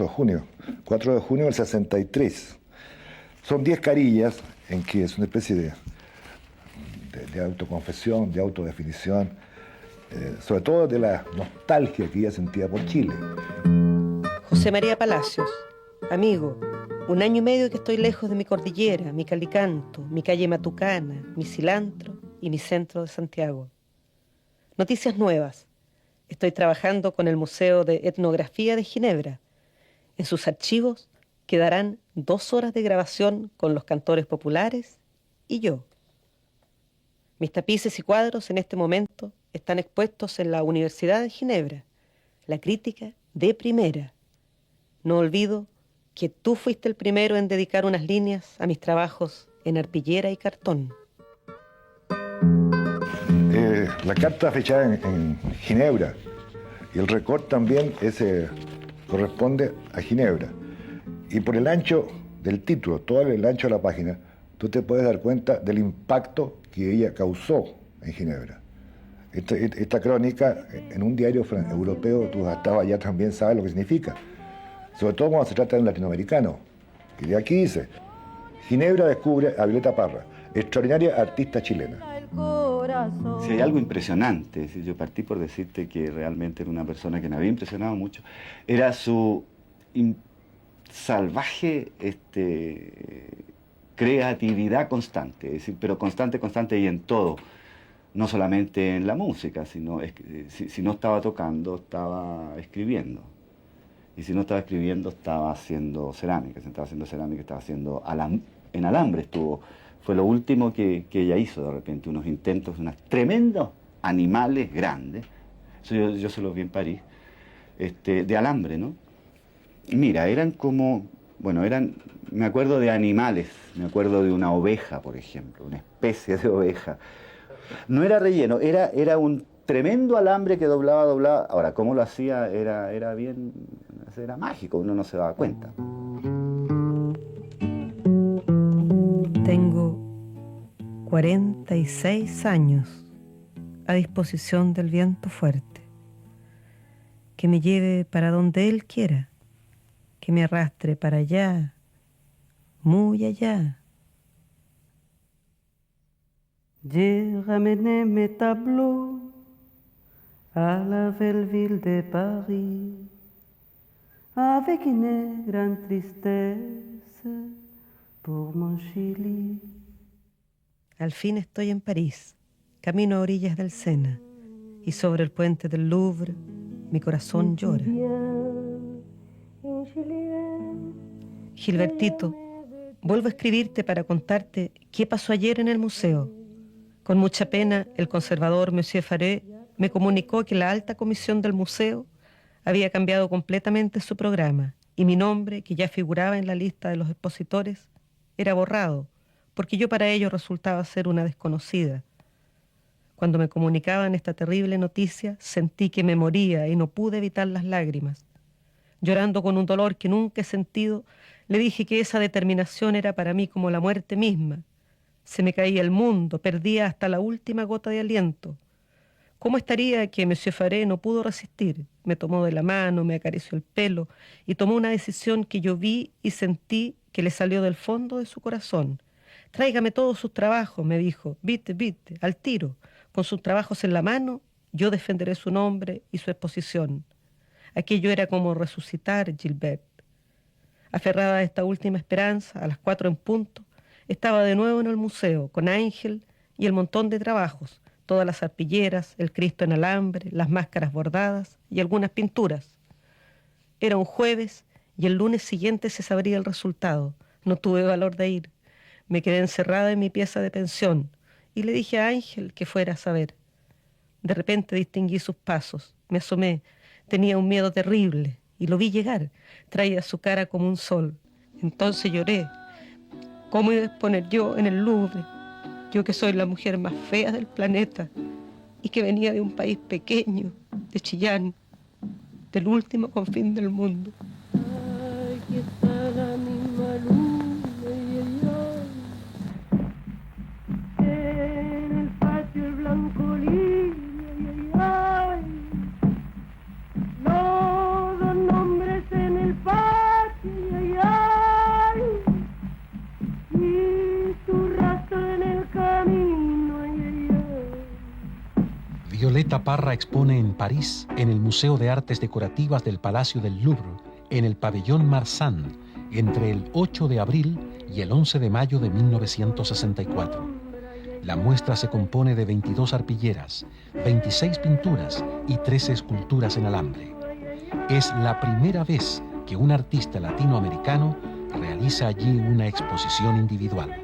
junio del 63. Son 10 carillas en que es una especie de autoconfesión, de autodefinición, sobre todo de la nostalgia que ella sentía por Chile. José María Palacios, amigo, 1 año y medio que estoy lejos de mi cordillera, mi Calicanto, mi calle Matucana, mi cilantro y mi centro de Santiago. Noticias nuevas. Estoy trabajando con el Museo de Etnografía de Ginebra. En sus archivos quedarán 2 horas de grabación con los cantores populares y yo. Mis tapices y cuadros en este momento están expuestos en la Universidad de Ginebra. La crítica de primera. No olvido que tú fuiste el primero en dedicar unas líneas a mis trabajos en arpillera y cartón. La carta fechada en Ginebra y el recorte también corresponde a Ginebra. Y por el ancho del título, todo el ancho de la página, tú te puedes dar cuenta del impacto que ella causó en Ginebra. Esta crónica en un diario europeo, tú hasta allá también sabes lo que significa. Sobre todo cuando se trata de un latinoamericano. Y de aquí dice, Ginebra descubre a Violeta Parra, extraordinaria artista chilena. Si hay algo impresionante, es decir, yo partí por decirte que realmente era una persona que me había impresionado mucho, era su salvaje creatividad constante, es decir, pero constante y en todo, no solamente en la música, sino si no estaba tocando, estaba escribiendo. Y si no estaba escribiendo, estaba haciendo cerámica. Si estaba haciendo cerámica, estaba haciendo en alambre. Fue lo último que ella hizo de repente, unos intentos, unos tremendos animales grandes. Eso yo se los vi en París, de alambre, ¿no? Y mira, eran como, me acuerdo de animales, me acuerdo de una oveja, por ejemplo, una especie de oveja. No era relleno, era un tremendo alambre que doblaba. Ahora, cómo lo hacía era mágico, uno no se daba cuenta. Tengo 46 años a disposición del viento fuerte, que me lleve para donde él quiera, que me arrastre para allá, muy allá. J'ai ramené mes tableaux à la belle ville de Paris avec une grande tristesse pour mon Chili. Al fin estoy en París, camino a orillas del Sena, y sobre el puente del Louvre mi corazón llora. Gilbertito, vuelvo a escribirte para contarte qué pasó ayer en el museo. Con mucha pena, el conservador Monsieur Faré me comunicó que la alta comisión del museo había cambiado completamente su programa y mi nombre, que ya figuraba en la lista de los expositores, era borrado, porque yo para ellos resultaba ser una desconocida. Cuando me comunicaban esta terrible noticia, sentí que me moría y no pude evitar las lágrimas. Llorando con un dolor que nunca he sentido, le dije que esa determinación era para mí como la muerte misma. Se me caía el mundo, perdía hasta la última gota de aliento. ¿Cómo estaría que Monsieur Faré no pudo resistir? Me tomó de la mano, me acarició el pelo y tomó una decisión que yo vi y sentí que le salió del fondo de su corazón. Tráigame todos sus trabajos, me dijo, vite, al tiro. Con sus trabajos en la mano, yo defenderé su nombre y su exposición. Aquello era como resucitar, Gilbert. Aferrada a esta última esperanza, a las 4 en punto, estaba de nuevo en el museo, con Ángel y el montón de trabajos, todas las arpilleras, el Cristo en alambre, las máscaras bordadas y algunas pinturas. Era un jueves y el lunes siguiente se sabría el resultado. No tuve valor de ir. Me quedé encerrada en mi pieza de pensión y le dije a Ángel que fuera a saber. De repente distinguí sus pasos. Me asomé. Tenía un miedo terrible y lo vi llegar. Traía su cara como un sol. Entonces lloré. ¿Cómo iba a exponer yo en el Louvre? Yo que soy la mujer más fea del planeta y que venía de un país pequeño, de Chillán, del último confín del mundo. Aquí está la misma luna, en el patio el blanco lirio, los dos nombres en el patio, y tu rastro en el camino, Violeta Parra expone en París, en el Museo de Artes Decorativas del Palacio del Louvre, en el pabellón Marsan, entre el 8 de abril y el 11 de mayo de 1964. La muestra se compone de 22 arpilleras, 26 pinturas y 13 esculturas en alambre. Es la primera vez que un artista latinoamericano realiza allí una exposición individual.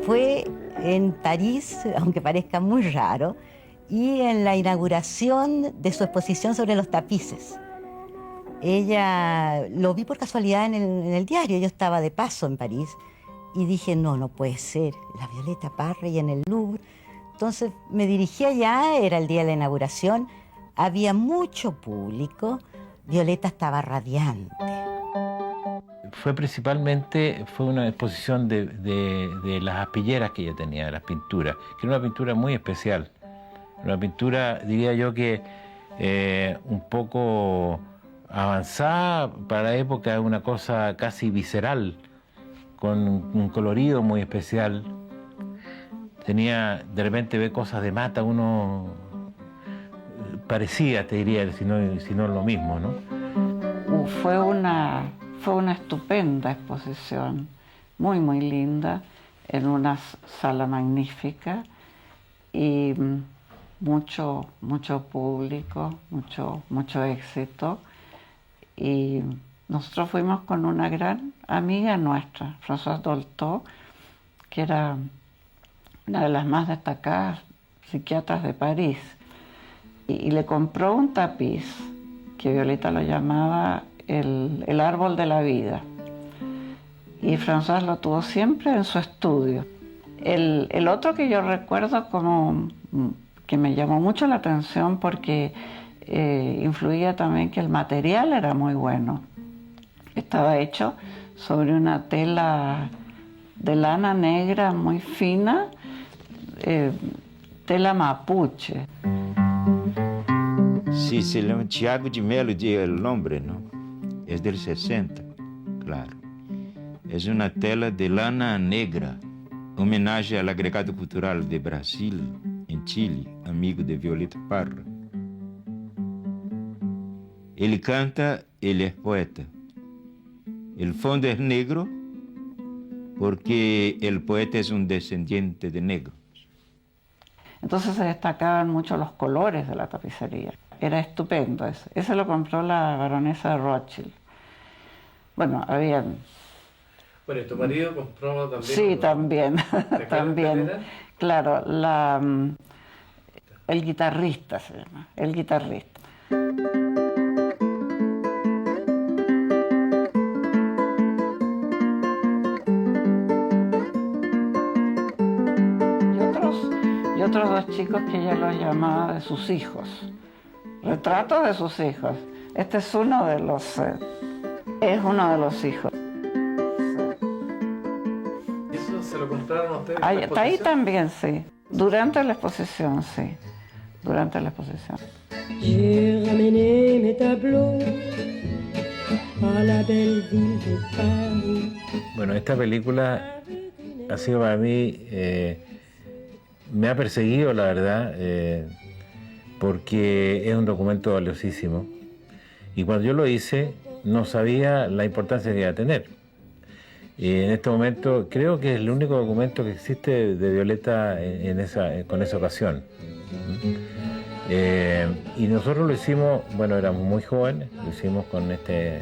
Fue en París, aunque parezca muy raro, y en la inauguración de su exposición sobre los tapices. Ella lo vi por casualidad en el diario, yo estaba de paso en París y dije, no puede ser, la Violeta Parra y en el Louvre. Entonces me dirigí allá, era el día de la inauguración, había mucho público, Violeta estaba radiante. Fue una exposición de las aspilleras que ella tenía, de las pinturas, que era una pintura muy especial. Una pintura, diría yo, que un poco avanzada para la época, una cosa casi visceral, con un colorido muy especial. De repente ve cosas de Mata, uno parecía, te diría, si no lo mismo, ¿no? Fue una estupenda exposición, muy, muy linda, en una sala magnífica y mucho público, mucho éxito. Y nosotros fuimos con una gran amiga nuestra, Françoise Dolto, que era una de las más destacadas psiquiatras de París. Y le compró un tapiz, que Violeta lo llamaba el árbol de la vida. Y Françoise lo tuvo siempre en su estudio. El otro que yo recuerdo como que me llamó mucho la atención porque influía también que el material era muy bueno. Estaba hecho sobre una tela de lana negra muy fina, tela mapuche. Sí, se llama Thiago de Mello, el nombre, ¿no? Es del 60, claro. Es una tela de lana negra, homenaje al agregado cultural de Brasil, en Chile, amigo de Violeta Parra. Ele canta, ele es poeta. El fondo es negro porque el poeta es un descendiente de negros. Entonces se destacaban mucho los colores de la tapicería. Era estupendo eso. Ese lo compró la baronesa de Rothschild. Bueno, habían... Bueno, ¿y tu marido compró también? Sí, también, también. Claro, el guitarrista se llama, el guitarrista. Y otros dos chicos que ella los llamaba de sus hijos. Retratos de sus hijos. Este es uno de los hijos. ¿Eso se lo compraron a ustedes? Hasta ahí también, sí. Durante la exposición, sí. Durante la exposición. J'ai ramené mes tableaux à la belle ville de Paris. Bueno, esta película ha sido para mí, me ha perseguido, la verdad, porque es un documento valiosísimo. Y cuando yo lo hice, no sabía la importancia que iba a tener. Y en este momento creo que es el único documento que existe de Violeta con esa ocasión. Y nosotros lo hicimos, bueno, éramos muy jóvenes, lo hicimos con este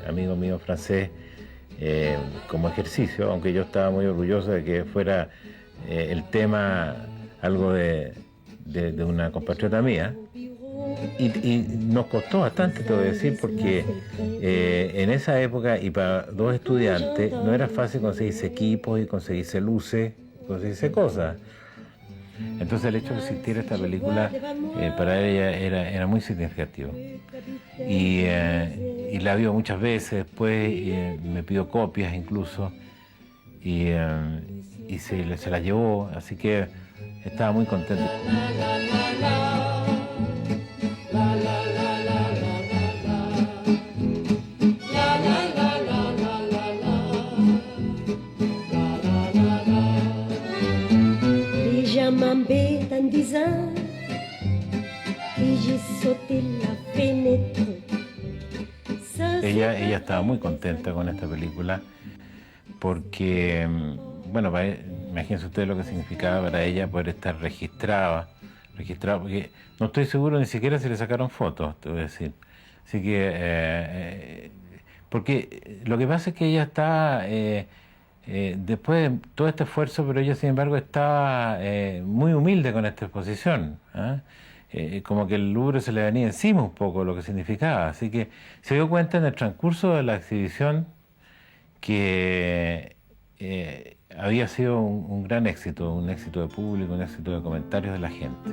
amigo mío francés como ejercicio, aunque yo estaba muy orgulloso de que fuera el tema algo de una compatriota mía. Y nos costó bastante, te voy a decir, porque en esa época y para dos estudiantes no era fácil conseguirse equipos y conseguirse luces, conseguirse cosas. Entonces el hecho de que existiera esta película para ella era muy significativo. Y la vio muchas veces, después me pidió copias incluso, y se la llevó, así que estaba muy contento. M'embête en disant que j'ai sauté la fenêtre. Ella estaba muy contenta con esta película porque, bueno, imagínense ustedes lo que significaba para ella poder estar registrada, porque no estoy seguro ni siquiera si le sacaron fotos, te voy a decir. Así que, porque lo que pasa es que ella está... después de todo este esfuerzo, pero ella sin embargo estaba muy humilde con esta exposición, como que el Louvre se le venía encima un poco lo que significaba, así que se dio cuenta en el transcurso de la exhibición que había sido un gran éxito, un éxito de público, un éxito de comentarios de la gente.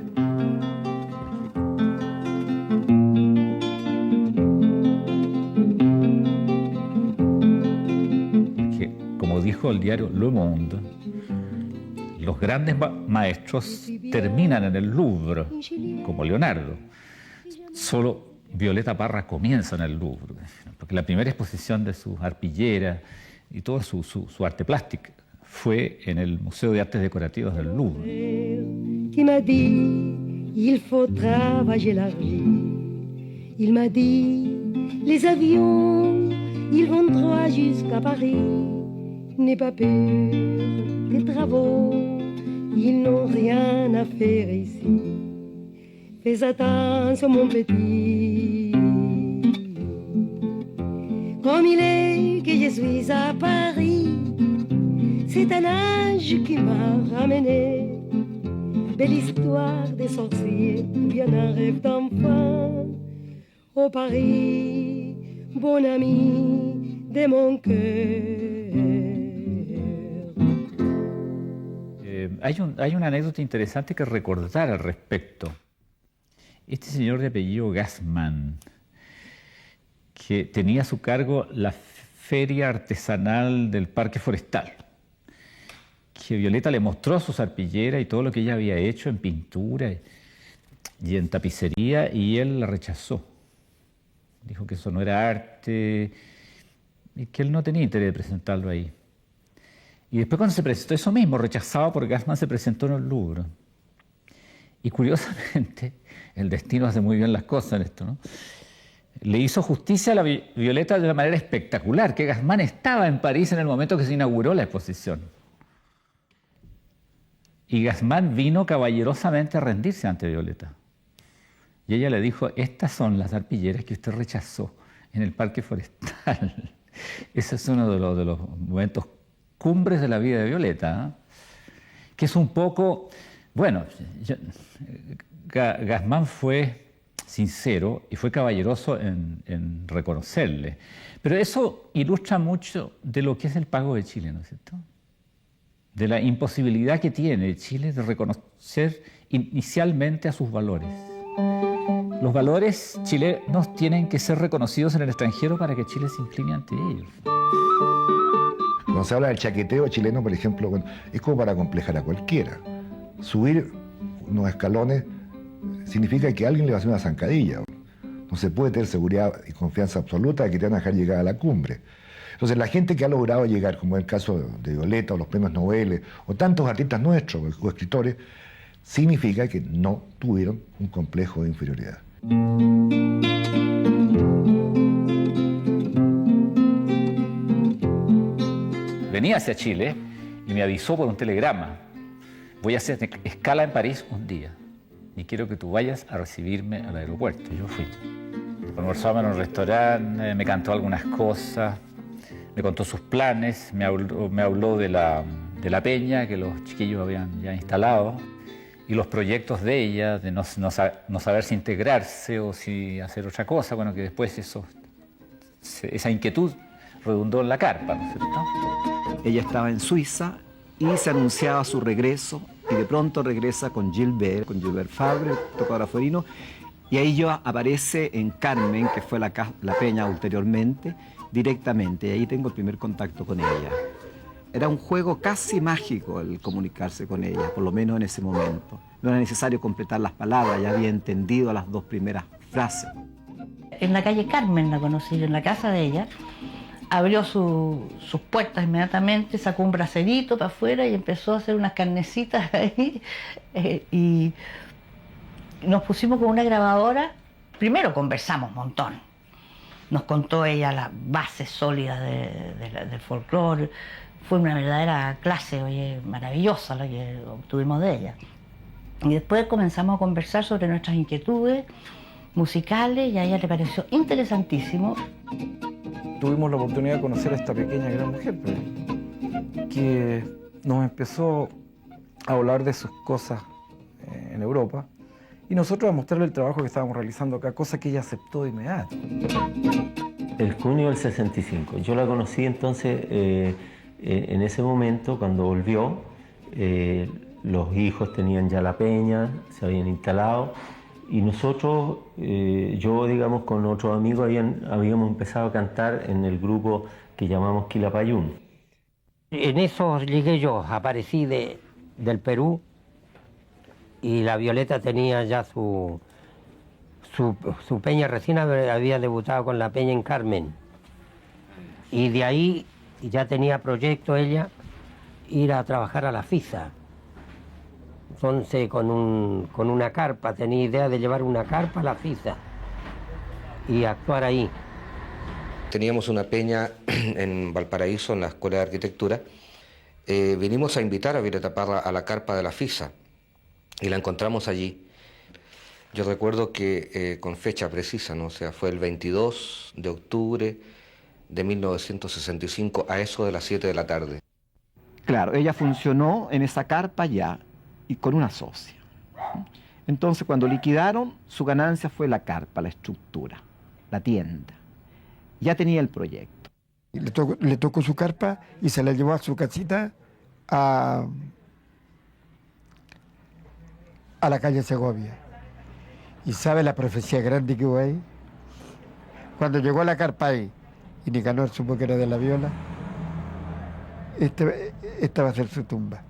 Como dijo el diario Le Monde, los grandes maestros terminan en el Louvre, como Leonardo. Solo Violeta Parra comienza en el Louvre, porque la primera exposición de sus arpilleras y toda su arte plástico fue en el Museo de Artes Decorativas del Louvre. Qui m'a dit, il faut travailler l'argile. Il m'a dit, les avions, ils vont droit jusqu'à Paris. N'aie pas peur des travaux, ils n'ont rien à faire ici. Fais attention mon petit. Comme il est que je suis à Paris, c'est un âge qui m'a ramené. Belle histoire des sorciers, bien un rêve d'enfant. Oh Paris, bon ami de mon cœur. Hay una anécdota interesante que recordar al respecto. Este señor de apellido Gassman, que tenía a su cargo la feria artesanal del Parque Forestal, que Violeta le mostró sus arpilleras y todo lo que ella había hecho en pintura y en tapicería, y él la rechazó. Dijo que eso no era arte y que él no tenía interés de presentarlo ahí. Y después cuando se presentó eso mismo, rechazado por Gassman, se presentó en el Louvre. Y curiosamente, el destino hace muy bien las cosas en esto, ¿no? Le hizo justicia a la Violeta de una manera espectacular, que Gassman estaba en París en el momento que se inauguró la exposición. Y Gassman vino caballerosamente a rendirse ante Violeta. Y ella le dijo, estas son las arpilleras que usted rechazó en el Parque Forestal. Ese es uno de los momentos cumbres de la vida de Violeta, ¿eh? Que es un poco... Bueno, Gassman fue sincero y fue caballeroso en reconocerle. Pero eso ilustra mucho de lo que es el pago de Chile, ¿no es cierto? De la imposibilidad que tiene Chile de reconocer inicialmente a sus valores. Los valores chilenos tienen que ser reconocidos en el extranjero para que Chile se incline ante ellos. Cuando se habla del chaqueteo chileno, por ejemplo, bueno, es como para acomplejar a cualquiera. Subir unos escalones significa que alguien le va a hacer una zancadilla. No se puede tener seguridad y confianza absoluta de que te van a dejar llegar a la cumbre. Entonces, la gente que ha logrado llegar, como es el caso de Violeta o los premios Nobel, o tantos artistas nuestros o escritores, significa que no tuvieron un complejo de inferioridad. Venía hacia Chile y me avisó por un telegrama. Voy a hacer escala en París un día y quiero que tú vayas a recibirme al aeropuerto. Y yo fui. Conversamos en un restaurante, me cantó algunas cosas, me contó sus planes, me habló de la peña que los chiquillos habían ya instalado y los proyectos de ella, de no saber si integrarse o si hacer otra cosa. Bueno, que después esa inquietud redundó en la carpa, ¿no es cierto? Ella estaba en Suiza y se anunciaba su regreso y de pronto regresa con Gilbert Fabre, tocador afuerino, y ahí yo aparece en Carmen, que fue la peña ulteriormente, directamente, y ahí tengo el primer contacto con ella. Era un juego casi mágico el comunicarse con ella, por lo menos en ese momento. No era necesario completar las palabras, ya había entendido las dos primeras frases. En la calle Carmen la conocí, en la casa de ella. Abrió sus puertas inmediatamente, sacó un bracerito para afuera y empezó a hacer unas carnecitas ahí. Y nos pusimos con una grabadora. Primero conversamos un montón. Nos contó ella las bases sólidas del folclore. Fue una verdadera clase, oye, maravillosa la que obtuvimos de ella. Y después comenzamos a conversar sobre nuestras inquietudes musicales y a ella le pareció interesantísimo. Tuvimos la oportunidad de conocer a esta pequeña gran mujer, que nos empezó a hablar de sus cosas en Europa y nosotros a mostrarle el trabajo que estábamos realizando acá, cosa que ella aceptó de inmediato. El junio del 65. Yo la conocí entonces en ese momento, cuando volvió, los hijos tenían ya la peña, se habían instalado. Y nosotros, yo digamos con otros amigos, habíamos empezado a cantar en el grupo que llamamos Quilapayún. En eso llegué yo, aparecí del Perú y la Violeta tenía ya su peña, recién había debutado con la peña en Carmen. Y de ahí ya tenía proyecto ella ir a trabajar a la FISA. Entonces con una carpa, tenía idea de llevar una carpa a la FISA y actuar ahí. Teníamos una peña en Valparaíso, en la Escuela de Arquitectura. Vinimos a invitar a Violeta Parra a la carpa de la FISA y la encontramos allí. Yo recuerdo que con fecha precisa, ¿no? O sea, fue el 22 de octubre de 1965 a eso de las 7 de la tarde. Claro, ella funcionó en esa carpa ya y con una socia. Entonces, cuando liquidaron, su ganancia fue la carpa, la estructura, la tienda. Ya tenía el proyecto. Le tocó su carpa y se la llevó a su casita a la calle Segovia. ¿Y sabe la profecía grande que hubo ahí? Cuando llegó a la carpa ahí y Nicanor supo que era de la Viola, esta va a ser su tumba,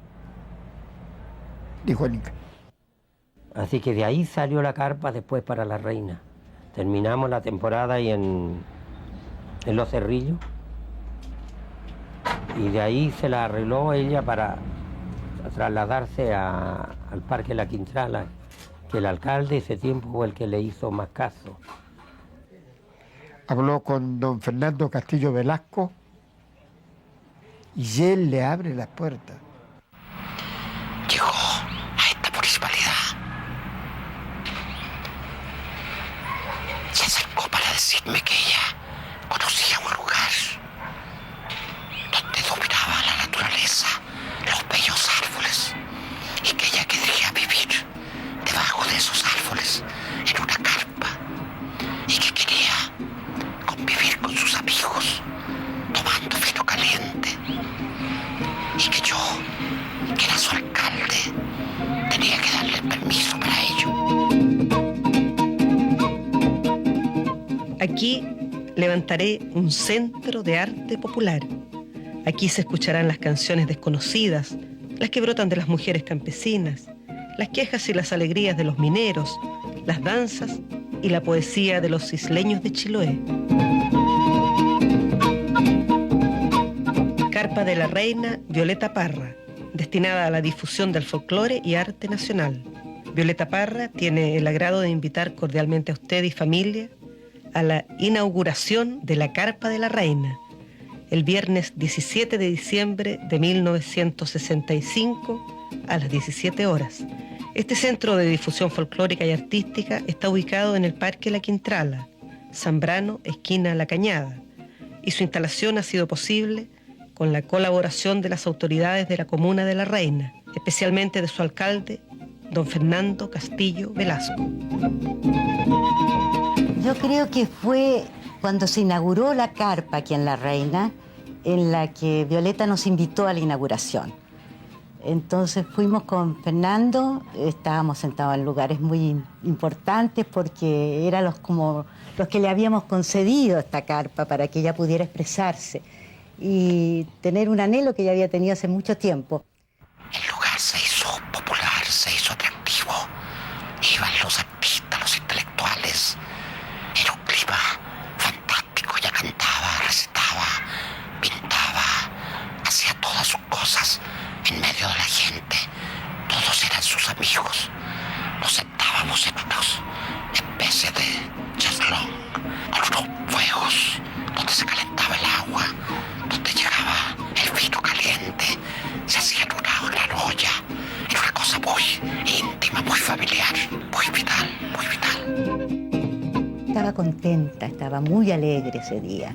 dijo Nica. Así que de ahí salió la carpa después para la Reina. Terminamos la temporada ahí en Los Cerrillos. Y de ahí se la arregló ella para trasladarse al Parque La Quintrala, que el alcalde ese tiempo fue el que le hizo más caso. Habló con don Fernando Castillo Velasco y él le abre las puertas. Llegó a esta municipalidad. Se acercó para decirme que ella conocía un lugar donde dominaba la naturaleza, los bellos árboles, y que ella quería vivir debajo de esos árboles en una carpa, y que quería convivir con sus amigos tomando vino caliente, y que yo, que era su alcalde, tenía que darle el permiso para ello. Aquí levantaré un centro de arte popular. Aquí se escucharán las canciones desconocidas, las que brotan de las mujeres campesinas, las quejas y las alegrías de los mineros, las danzas y la poesía de los isleños de Chiloé. Carpa de la Reina Violeta Parra, destinada a la difusión del folclore y arte nacional. Violeta Parra tiene el agrado de invitar cordialmente a usted y familia a la inauguración de la Carpa de la Reina, el viernes 17 de diciembre de 1965 a las 17 horas. Este centro de difusión folclórica y artística está ubicado en el Parque La Quintrala, Zambrano, esquina La Cañada, y su instalación ha sido posible con la colaboración de las autoridades de la Comuna de La Reina, especialmente de su alcalde, don Fernando Castillo Velasco. Yo creo que fue cuando se inauguró la carpa aquí en La Reina, en la que Violeta nos invitó a la inauguración. Entonces fuimos con Fernando, estábamos sentados en lugares muy importantes porque eran como los que le habíamos concedido esta carpa para que ella pudiera expresarse y tener un anhelo que ella había tenido hace mucho tiempo. El lugar se hizo popular, se hizo atractivo. Iban los artistas, los intelectuales. Era un clima fantástico. Ella cantaba, recitaba, pintaba, hacía todas sus cosas en medio de la gente. Todos eran sus amigos. Nos sentábamos en unas especies de chaslón, con unos fuegos donde se calentaba el agua, donde llegaba el vino caliente, se hacía en una gran olla. Era una cosa muy íntima, muy familiar, muy vital, muy vital. Estaba contenta, estaba muy alegre ese día.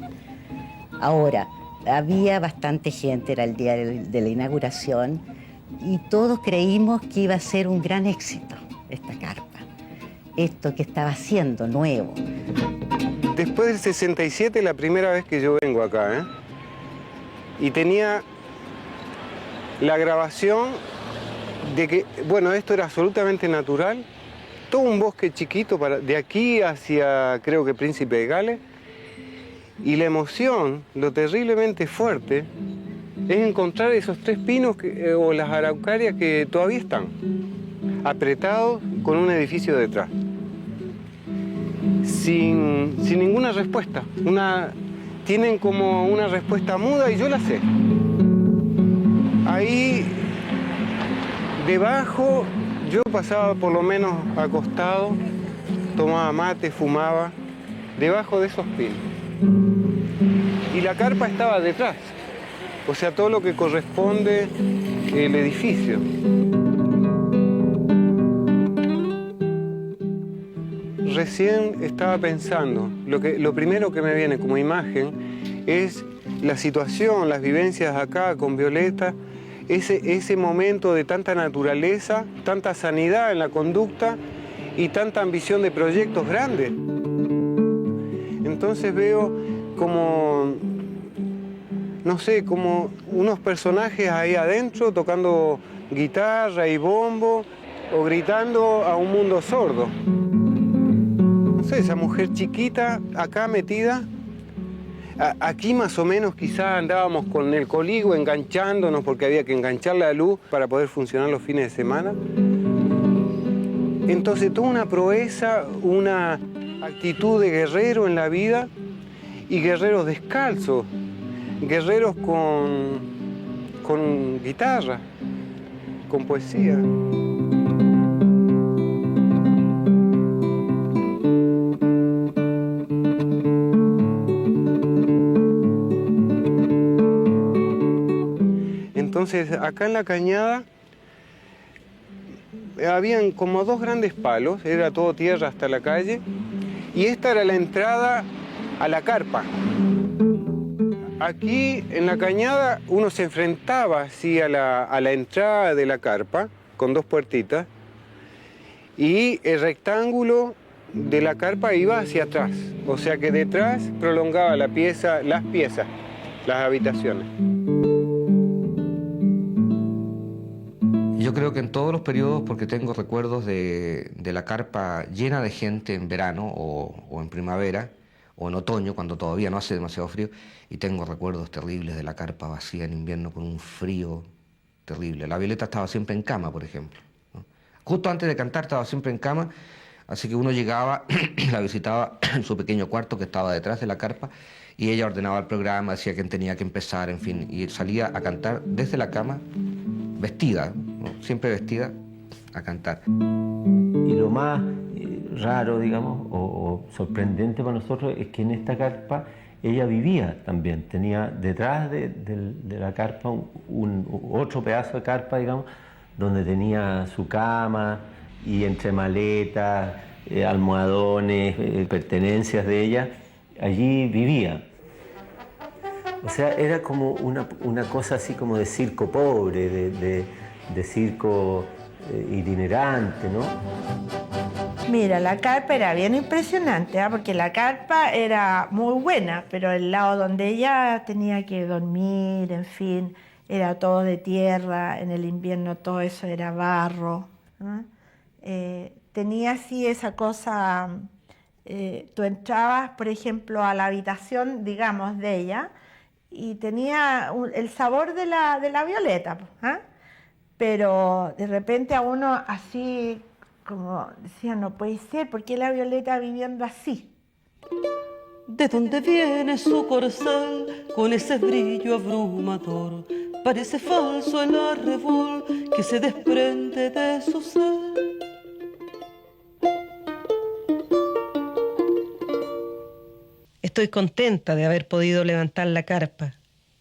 Ahora, había bastante gente, era el día de la inauguración, y todos creímos que iba a ser un gran éxito esta carpa, esto que estaba haciendo nuevo. Después del 67, la primera vez que yo vengo acá, ¿eh? Y tenía la grabación de que, bueno, esto era absolutamente natural, todo un bosque chiquito de aquí hacia, creo que Príncipe de Gales, y la emoción, lo terriblemente fuerte, es encontrar esos tres pinos o las araucarias que todavía están apretados con un edificio detrás, sin ninguna respuesta. Tienen como una respuesta muda y yo la sé. Ahí debajo yo pasaba por lo menos acostado, tomaba mate, fumaba, debajo de esos pinos. Y la carpa estaba detrás, o sea, todo lo que corresponde el edificio. Recién estaba pensando, lo primero que me viene como imagen es la situación, las vivencias acá con Violeta, ese momento de tanta naturaleza, tanta sanidad en la conducta y tanta ambición de proyectos grandes. Entonces veo como, no sé, como unos personajes ahí adentro tocando guitarra y bombo o gritando a un mundo sordo. No sé, esa mujer chiquita acá metida. Aquí más o menos quizás andábamos con el coligo enganchándonos porque había que enganchar la luz para poder funcionar los fines de semana. Entonces toda una proeza, una actitud de guerrero en la vida y guerreros descalzos, guerreros con guitarra, con poesía. Entonces, acá en la cañada habían como 2 grandes palos, era todo tierra hasta la calle, y esta era la entrada a la carpa. Aquí en la cañada uno se enfrentaba así a la entrada de la carpa, con 2 puertitas, y el rectángulo de la carpa iba hacia atrás, o sea que detrás prolongaba las piezas, las habitaciones. Yo creo que en todos los periodos, porque tengo recuerdos de la carpa llena de gente en verano o en primavera o en otoño, cuando todavía no hace demasiado frío, y tengo recuerdos terribles de la carpa vacía en invierno con un frío terrible. La Violeta estaba siempre en cama, por ejemplo, ¿no? Justo antes de cantar estaba siempre en cama, así que uno llegaba, la visitaba en su pequeño cuarto que estaba detrás de la carpa, y ella ordenaba el programa, decía quién tenía que empezar, en fin, y salía a cantar desde la cama, vestida, ¿no? Siempre vestida, a cantar. Y lo más raro, digamos, o sorprendente para nosotros es que en esta carpa ella vivía también. Tenía detrás de la carpa otro pedazo de carpa, digamos, donde tenía su cama y entre maletas, almohadones, pertenencias de ella, allí vivía. O sea, era como una cosa así como de circo pobre, de circo itinerante, ¿no? Mira, la carpa era bien impresionante, ¿eh? Porque la carpa era muy buena, pero el lado donde ella tenía que dormir, en fin, era todo de tierra, en el invierno todo eso era barro, ¿no? Tenía así esa cosa, tú entrabas, por ejemplo, a la habitación, digamos, de ella, y tenía el sabor de la violeta, ¿eh? Pero de repente a uno así, como decía, no puede ser, ¿por qué la Violeta viviendo así? ¿De dónde viene su corcel con ese brillo abrumador? Parece falso el arrebol que se desprende de su ser. Estoy contenta de haber podido levantar la carpa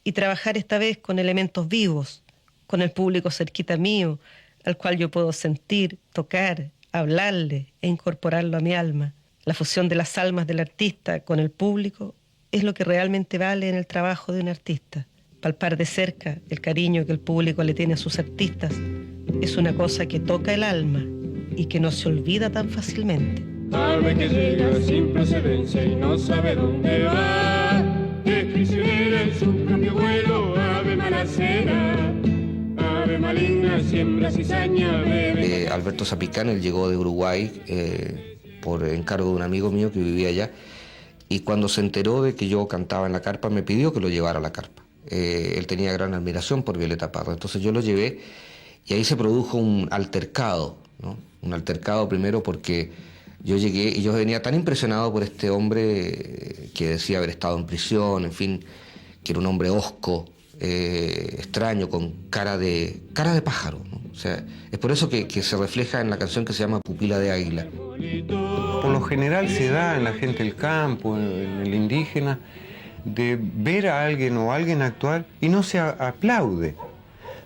y trabajar esta vez con elementos vivos, con el público cerquita mío, al cual yo puedo sentir, tocar, hablarle e incorporarlo a mi alma. La fusión de las almas del artista con el público es lo que realmente vale en el trabajo de un artista. Palpar de cerca el cariño que el público le tiene a sus artistas es una cosa que toca el alma y que no se olvida tan fácilmente. Ave que llega sin procedencia y no sabe dónde va, es prisionera en su propio vuelo, ave malacera, ave maligna, siembra cizaña, bebe. Alberto Zapicán, él llegó de Uruguay por encargo de un amigo mío que vivía allá, y cuando se enteró de que yo cantaba en la carpa me pidió que lo llevara a la carpa. Él tenía gran admiración por Violeta Parra, entonces yo lo llevé y ahí se produjo un altercado, ¿no? Un altercado primero porque yo llegué y yo venía tan impresionado por este hombre que decía haber estado en prisión, en fin, que era un hombre hosco, extraño, con cara de pájaro, ¿no? O sea, es por eso que se refleja en la canción que se llama Pupila de Águila. Por lo general se da en la gente del campo, en el indígena, de ver a alguien o a alguien actuar y no se aplaude.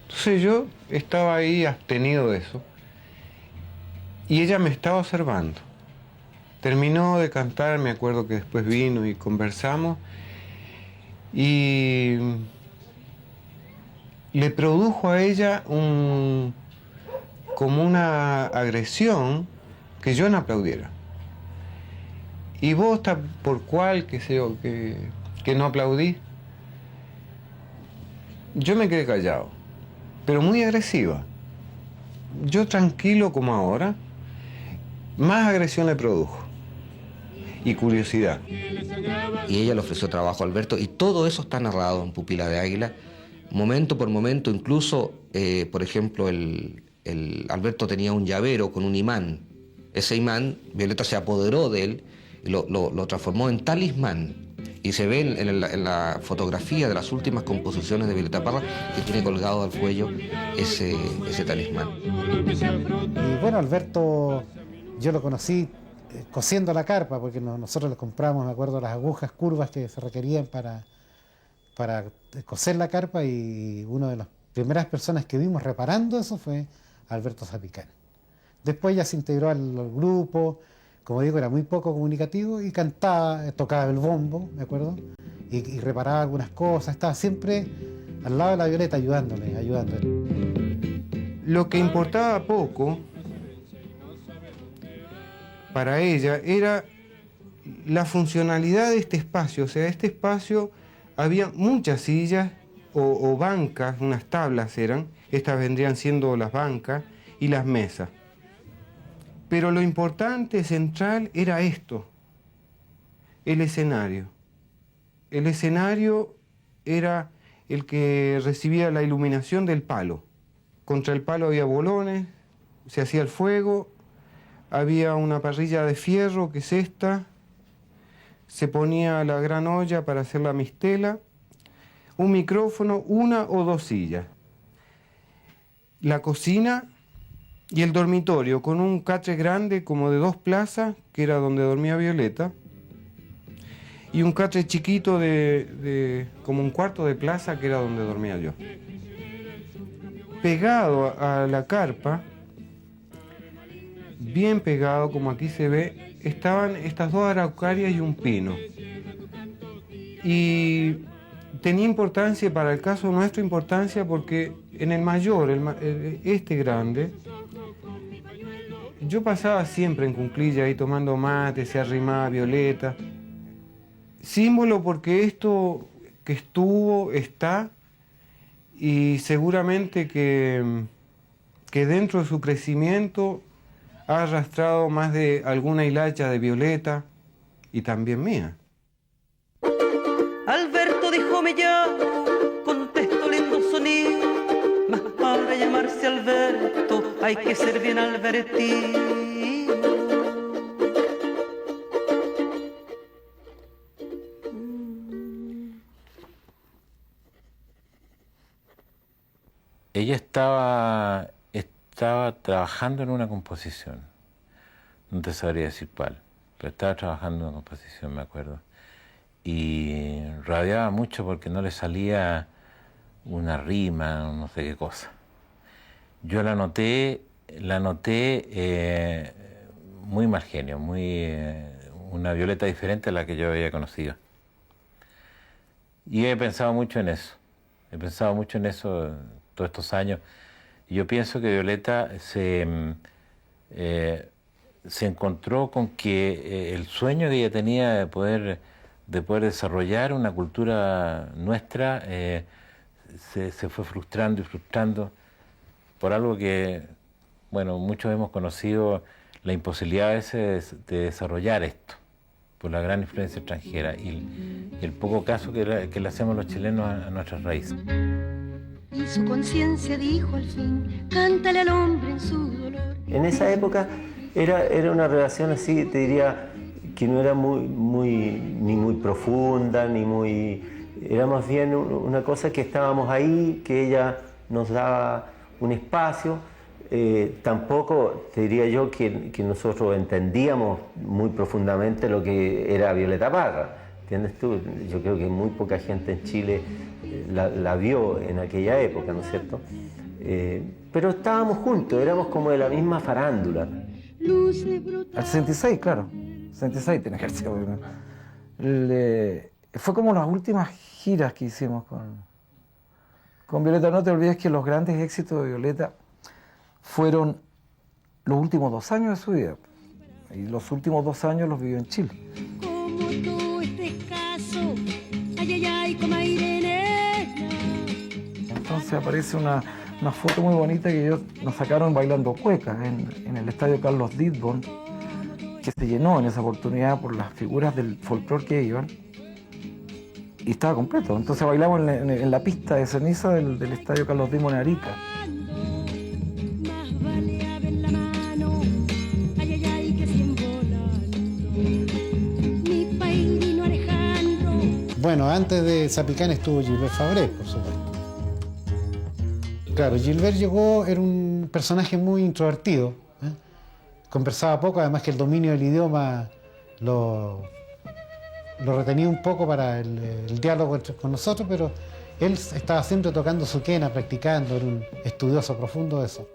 Entonces yo estaba ahí abstenido de eso y ella me estaba observando. Terminó de cantar, me acuerdo que después vino y conversamos y le produjo a ella como una agresión que yo no aplaudiera. Y vos está por cuál, qué sé yo, que no aplaudí. Yo me quedé callado, pero muy agresiva. Yo tranquilo como ahora, más agresión le produjo. Y curiosidad. Y ella le ofreció trabajo a Alberto y todo eso está narrado en Pupila de Águila, momento por momento, incluso, por ejemplo, Alberto tenía un llavero con un imán. Ese imán, Violeta se apoderó de él y lo transformó en talismán. Y se ve en la fotografía de las últimas composiciones de Violeta Parra que tiene colgado al cuello ese talismán. Y bueno, Alberto, yo lo conocí cosiendo la carpa, porque nosotros le compramos, me acuerdo, las agujas curvas que se requerían para coser la carpa, y una de las primeras personas que vimos reparando eso fue Alberto Zapicán. Después ya se integró al grupo, como digo, era muy poco comunicativo y cantaba, tocaba el bombo, me acuerdo, y reparaba algunas cosas, estaba siempre al lado de la Violeta ayudándole. Lo que importaba poco para ella era la funcionalidad de este espacio. O sea, este espacio había muchas sillas o bancas, unas tablas eran, estas vendrían siendo las bancas y las mesas. Pero lo importante, central, era esto, el escenario. El escenario era el que recibía la iluminación del palo. Contra el palo había bolones, se hacía el fuego, había una parrilla de fierro, que es esta, se ponía la gran olla para hacer la mistela, un micrófono, una o dos sillas. La cocina y el dormitorio con un catre grande como de 2 plazas, que era donde dormía Violeta, y un catre chiquito como un cuarto de plaza, que era donde dormía yo. Pegado a la carpa, bien pegado, como aquí se ve, estaban estas 2 araucarias y un pino. Y tenía importancia, para el caso nuestro, importancia porque en el mayor, este grande, yo pasaba siempre en cuclillas ahí tomando mate, se arrimaba Violeta. Símbolo porque esto que estuvo, está, y seguramente que dentro de su crecimiento ha arrastrado más de alguna hilacha de Violeta y también mía. Alberto dijo me llamo, contesto lindo sonido, mas para llamarse Alberto hay que ser bien albertino. Ella estaba trabajando en una composición, no te sabría decir cuál, pero estaba trabajando en una composición, me acuerdo. Y rabiaba mucho porque no le salía una rima, no sé qué cosa. Yo la noté muy mal genio, una Violeta diferente a la que yo había conocido. Y he pensado mucho en eso todos estos años. Y yo pienso que Violeta se encontró con que el sueño que ella tenía de poder desarrollar una cultura nuestra se fue frustrando y frustrando por algo que, bueno, muchos hemos conocido la imposibilidad a veces de desarrollar esto, por la gran influencia extranjera y el poco caso que le hacemos los chilenos a nuestras raíces. Y su conciencia dijo al fin, cántale al hombre en su dolor. En esa época era una relación así, te diría, que no era ni muy profunda, era más bien una cosa que estábamos ahí, que ella nos daba un espacio. Tampoco te diría yo que nosotros entendíamos muy profundamente lo que era Violeta Parra, ¿entiendes tú? Yo creo que muy poca gente en Chile la vio en aquella época, ¿no es cierto? Pero estábamos juntos, éramos como de la misma farándula. Al 66, claro. 66 tiene que ser. Fue como las últimas giras que hicimos con Violeta. No te olvides que los grandes éxitos de Violeta fueron los últimos 2 años de su vida. Y los últimos 2 años los vivió en Chile. Como tú estés escaso, ay, ay, ay, como Irene. Entonces aparece una foto muy bonita que ellos nos sacaron bailando cuecas en el estadio Carlos Ditborn, que se llenó en esa oportunidad por las figuras del folclore que iban, y estaba completo. Entonces bailamos en la pista de ceniza del estadio Carlos Ditborn en Arica. Bueno, antes de Zapicán estuvo Gilbert Fabré, por supuesto. Claro, Gilbert llegó, era un personaje muy introvertido, ¿eh? Conversaba poco, además que el dominio del idioma lo retenía un poco para el diálogo con nosotros, pero él estaba siempre tocando su quena, practicando, era un estudioso profundo de eso.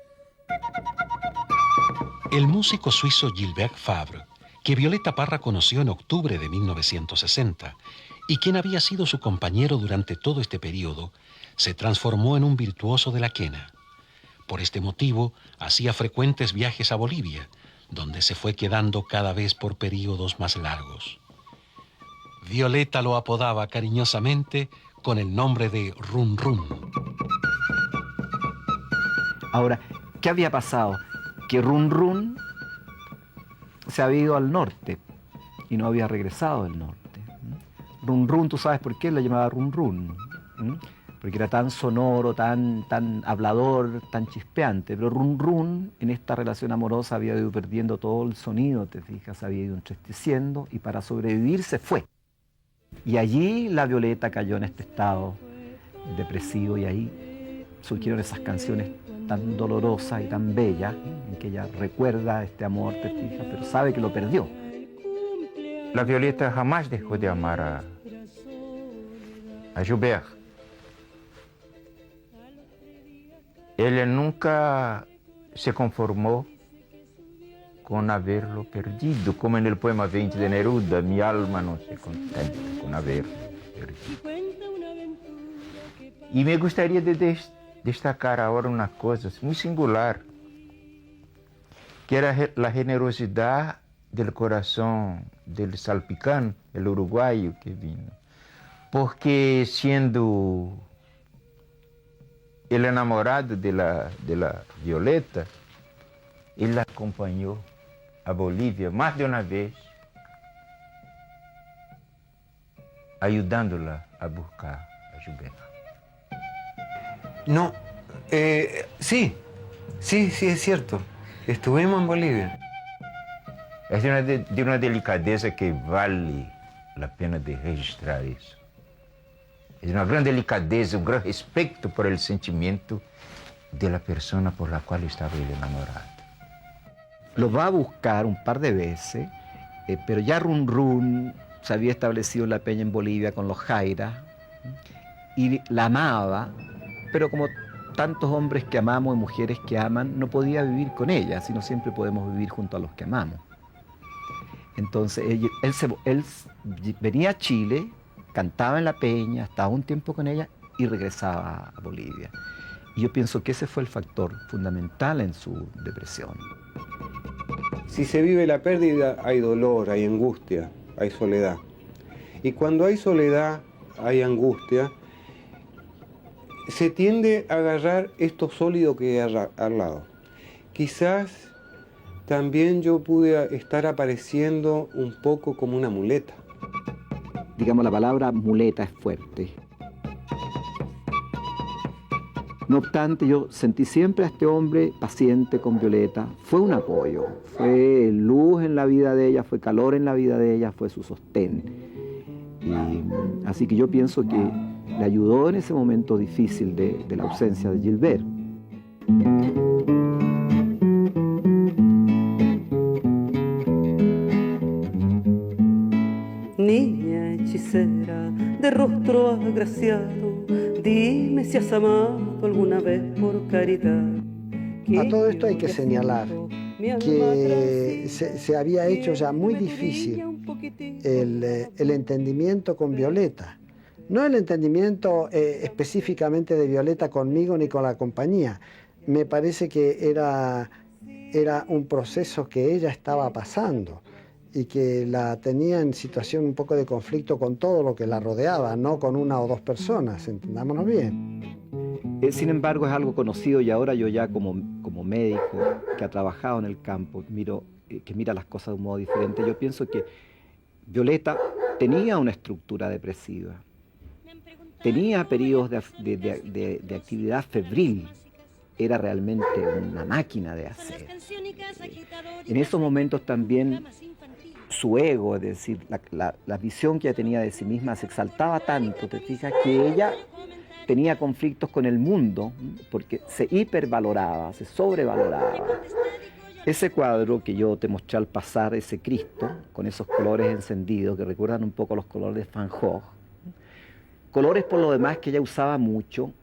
El músico suizo Gilbert Fabre, que Violeta Parra conoció en octubre de 1960 y quien había sido su compañero durante todo este periodo, se transformó en un virtuoso de la quena. Por este motivo, hacía frecuentes viajes a Bolivia, donde se fue quedando cada vez por periodos más largos. Violeta lo apodaba cariñosamente con el nombre de Run Run. Ahora, ¿qué había pasado? Que Run Run se había ido al norte y no había regresado del norte. Run Run, ¿tú sabes por qué la llamaba Run Run? Porque era tan sonoro, tan hablador, tan chispeante. Pero Run Run, en esta relación amorosa, había ido perdiendo todo el sonido, te fijas, había ido entristeciendo y para sobrevivir se fue. Y allí la Violeta cayó en este estado depresivo y ahí surgieron esas canciones tan dolorosas y tan bellas, en que ella recuerda este amor, te fijas, pero sabe que lo perdió. La Violeta jamás dejó de amar a Gilbert. Ella nunca se conformó con haberlo perdido, como en el poema 20 de Neruda, mi alma no se contenta con haberlo perdido. Y me gustaría destacar ahora una cosa muy singular, que era la generosidad del corazón del Salpicán, el uruguayo que vino, porque siendo el enamorado de la Violeta, él la acompañó a Bolivia más de una vez, ayudándola a buscar a Gilbert. No, sí, es cierto. Estuvimos en Bolivia. Es de una delicadeza que vale la pena de registrar eso. Es una gran delicadeza, un gran respeto por el sentimiento de la persona por la cual estaba él enamorado. Lo va a buscar un par de veces, pero ya Run Run se había establecido en la peña en Bolivia con los Jairas y la amaba, pero como tantos hombres que amamos y mujeres que aman, no podía vivir con ella, sino siempre podemos vivir junto a los que amamos. Entonces él venía a Chile, cantaba en la peña, estaba un tiempo con ella y regresaba a Bolivia. Y yo pienso que ese fue el factor fundamental en su depresión. Si se vive la pérdida, hay dolor, hay angustia, hay soledad. Y cuando hay soledad, hay angustia, se tiende a agarrar esto sólido que hay al lado. Quizás también yo pude estar apareciendo un poco como una muleta. Digamos, la palabra muleta es fuerte. No obstante, yo sentí siempre a este hombre paciente con Violeta. Fue un apoyo, fue luz en la vida de ella, fue calor en la vida de ella, fue su sostén. Y, así que yo pienso que le ayudó en ese momento difícil de la ausencia de Gilbert. Niña hechicera de rostro agraciado, dime si has amado alguna vez por caridad. A todo esto hay que señalar que se había hecho ya muy difícil el entendimiento con Violeta. No el entendimiento específicamente de Violeta conmigo ni con la compañía. Me parece que era un proceso que ella estaba pasando y que la tenía en situación un poco de conflicto con todo lo que la rodeaba, no con una o dos personas, entendámonos bien. Sin embargo, es algo conocido y ahora yo ya como médico que ha trabajado en el campo, que mira las cosas de un modo diferente, yo pienso que Violeta tenía una estructura depresiva, tenía periodos de actividad febril, era realmente una máquina de hacer. En esos momentos también su ego, es decir, la visión que ella tenía de sí misma se exaltaba tanto, te fijas, que ella tenía conflictos con el mundo porque se hipervaloraba, se sobrevaloraba. Ese cuadro que yo te mostré al pasar, ese Cristo, con esos colores encendidos que recuerdan un poco los colores de Van Gogh, colores por lo demás que ella usaba mucho,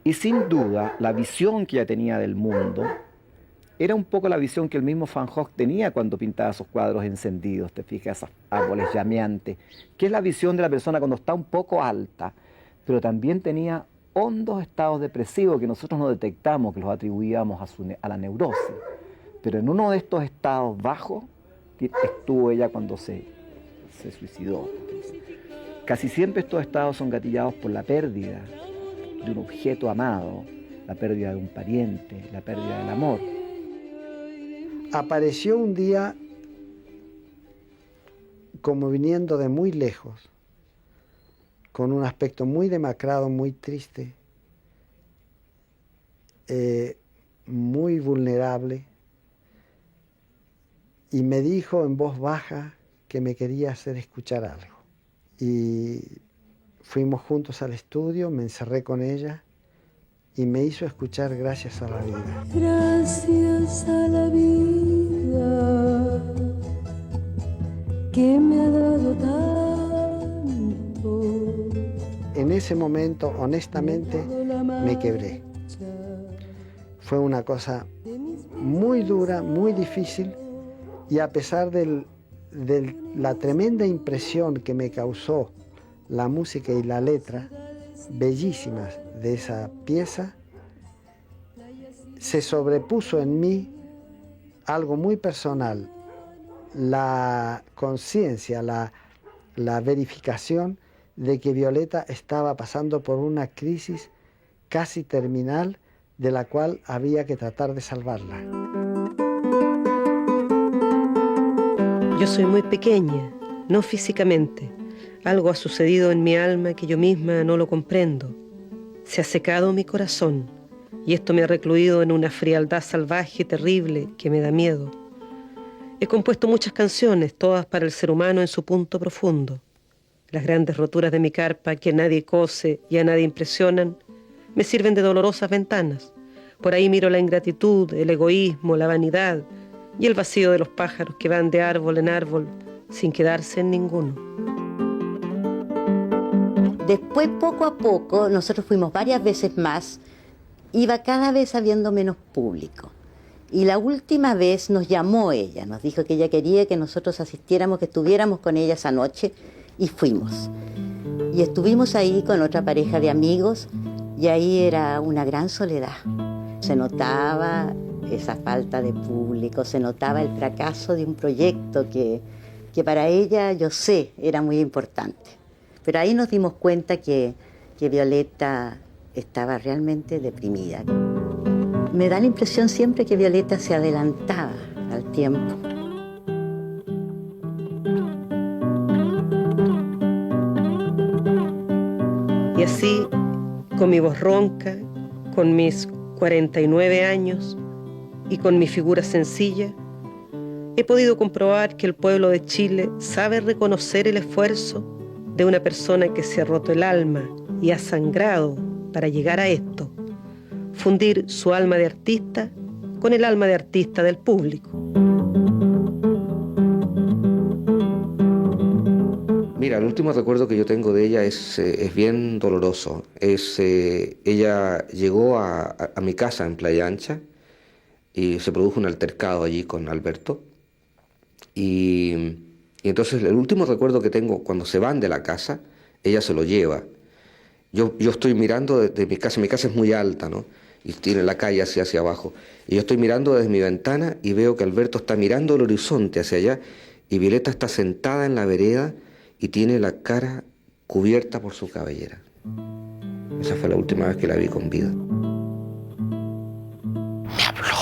y sin duda la visión que ella tenía del mundo era un poco la visión que el mismo Van Gogh tenía cuando pintaba esos cuadros encendidos, te fijas, esos árboles llameantes, que es la visión de la persona cuando está un poco alta, pero también tenía hondos estados depresivos que nosotros no detectamos, que los atribuíamos a la neurosis. Pero en uno de estos estados bajos estuvo ella cuando se suicidó. Casi siempre estos estados son gatillados por la pérdida de un objeto amado, la pérdida de un pariente, la pérdida del amor. Apareció un día como viniendo de muy lejos, con un aspecto muy demacrado, muy triste, muy vulnerable, y me dijo en voz baja que me quería hacer escuchar algo. Y fuimos juntos al estudio, me encerré con ella y me hizo escuchar Gracias a la vida. Gracias a la vida que me ha dado tanto. En ese momento, honestamente, me quebré. Fue una cosa muy dura, muy difícil, y a pesar de la tremenda impresión que me causó la música y la letra, bellísimas de esa pieza, se sobrepuso en mí algo muy personal, la conciencia, la verificación de que Violeta estaba pasando por una crisis casi terminal de la cual había que tratar de salvarla. Yo soy muy pequeña, no físicamente. Algo ha sucedido en mi alma que yo misma no lo comprendo. Se ha secado mi corazón y esto me ha recluido en una frialdad salvaje y terrible que me da miedo. He compuesto muchas canciones, todas para el ser humano en su punto profundo. Las grandes roturas de mi carpa que a nadie cose y a nadie impresionan me sirven de dolorosas ventanas. Por ahí miro la ingratitud, el egoísmo, la vanidad y el vacío de los pájaros que van de árbol en árbol sin quedarse en ninguno. Después, poco a poco, nosotros fuimos varias veces más, iba cada vez habiendo menos público. Y la última vez nos llamó ella, nos dijo que ella quería que nosotros asistiéramos, que estuviéramos con ella esa noche, y fuimos. Y estuvimos ahí con otra pareja de amigos, y ahí era una gran soledad. Se notaba esa falta de público, se notaba el fracaso de un proyecto que para ella, yo sé, era muy importante. Pero ahí nos dimos cuenta que Violeta estaba realmente deprimida. Me da la impresión siempre que Violeta se adelantaba al tiempo. Y así, con mi voz ronca, con mis 49 años y con mi figura sencilla, he podido comprobar que el pueblo de Chile sabe reconocer el esfuerzo de una persona que se ha roto el alma y ha sangrado para llegar a esto, fundir su alma de artista con el alma de artista del público. Mira, el último recuerdo que yo tengo de ella es bien doloroso. Ella llegó a mi casa en Playa Ancha y se produjo un altercado allí con Alberto. Y entonces el último recuerdo que tengo, cuando se van de la casa, ella se lo lleva. Yo estoy mirando desde mi casa es muy alta, ¿no? Y tiene la calle hacia abajo. Y yo estoy mirando desde mi ventana y veo que Alberto está mirando el horizonte hacia allá y Violeta está sentada en la vereda y tiene la cara cubierta por su cabellera. Esa fue la última vez que la vi con vida. Me habló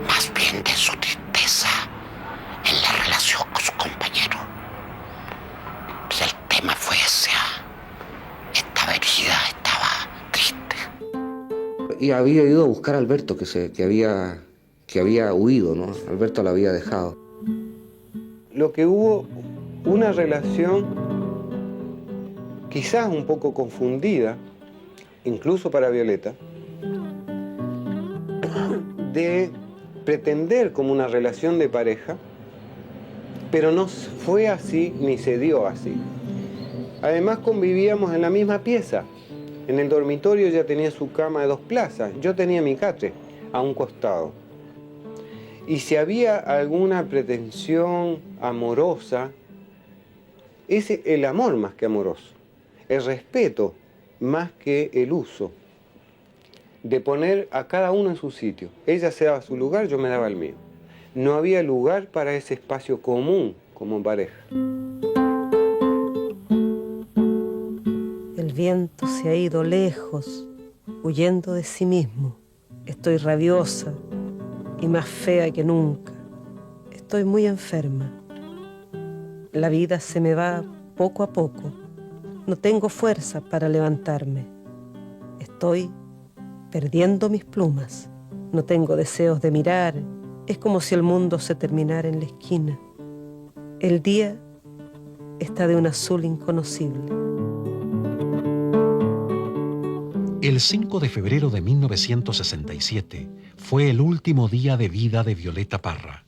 más bien de su tristeza en la relación con su compañero. Pues el tema fue ese. Estaba herida, estaba triste. Y había ido a buscar a Alberto, que había huido, ¿no? Alberto la había dejado. lo que hubo una relación quizás un poco confundida, incluso para Violeta, de pretender como una relación de pareja, pero no fue así ni se dio así. Además convivíamos en la misma pieza. En el dormitorio ella tenía su cama de 2 plazas, yo tenía mi catre a un costado. Y si había alguna pretensión amorosa, es el amor más que amoroso, el respeto más que el uso, de poner a cada uno en su sitio. Ella se daba su lugar, yo me daba el mío. No había lugar para ese espacio común como pareja. El viento se ha ido lejos, huyendo de sí mismo. Estoy rabiosa y más fea que nunca. Estoy muy enferma. La vida se me va poco a poco. No tengo fuerza para levantarme. Estoy perdiendo mis plumas. No tengo deseos de mirar. Es como si el mundo se terminara en la esquina. El día está de un azul inconocible. El 5 de febrero de 1967 fue el último día de vida de Violeta Parra.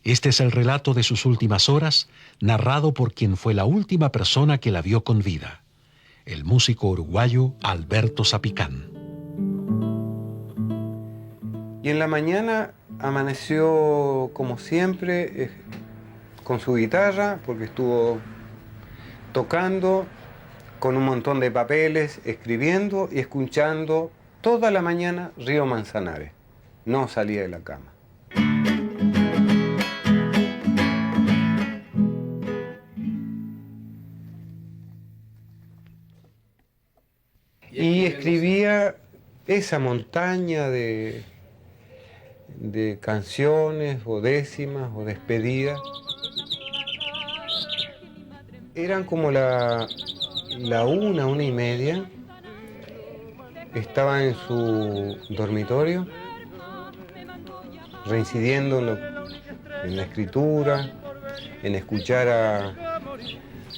Este es el relato de sus últimas horas, narrado por quien fue la última persona que la vio con vida, el músico uruguayo Alberto Zapicán. Y en la mañana amaneció como siempre con su guitarra, porque estuvo tocando con un montón de papeles, escribiendo y escuchando toda la mañana Río Manzanares. No salía de la cama. Y escribía esa montaña de canciones o décimas o despedidas. Eran como la 1:30. Estaba en su dormitorio, reincidiendo en la escritura, en escuchar a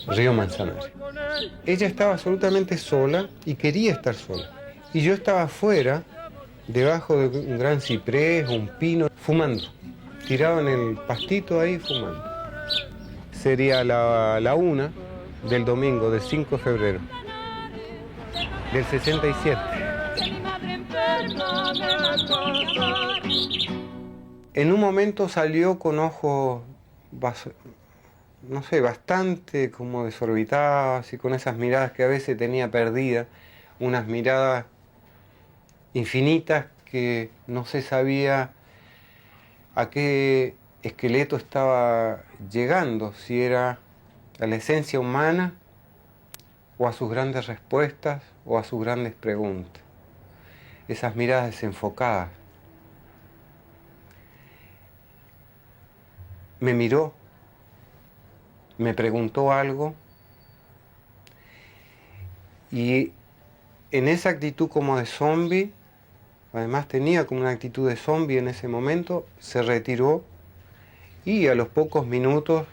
Río Manzanares. Ella estaba absolutamente sola y quería estar sola. Y yo estaba afuera, debajo de un gran ciprés, un pino, fumando, tirado en el pastito ahí fumando. Sería la 1 del domingo, del 5 de febrero, del 67. En un momento salió con ojos, no sé, bastante como desorbitados y con esas miradas que a veces tenía perdidas, unas miradas infinitas que no se sabía a qué esqueleto estaba llegando, si era a la esencia humana o a sus grandes respuestas o a sus grandes preguntas. Esas miradas desenfocadas. Me miró, me preguntó algo y en esa actitud como de zombie, además tenía como una actitud de zombie en ese momento, se retiró y a los pocos minutos,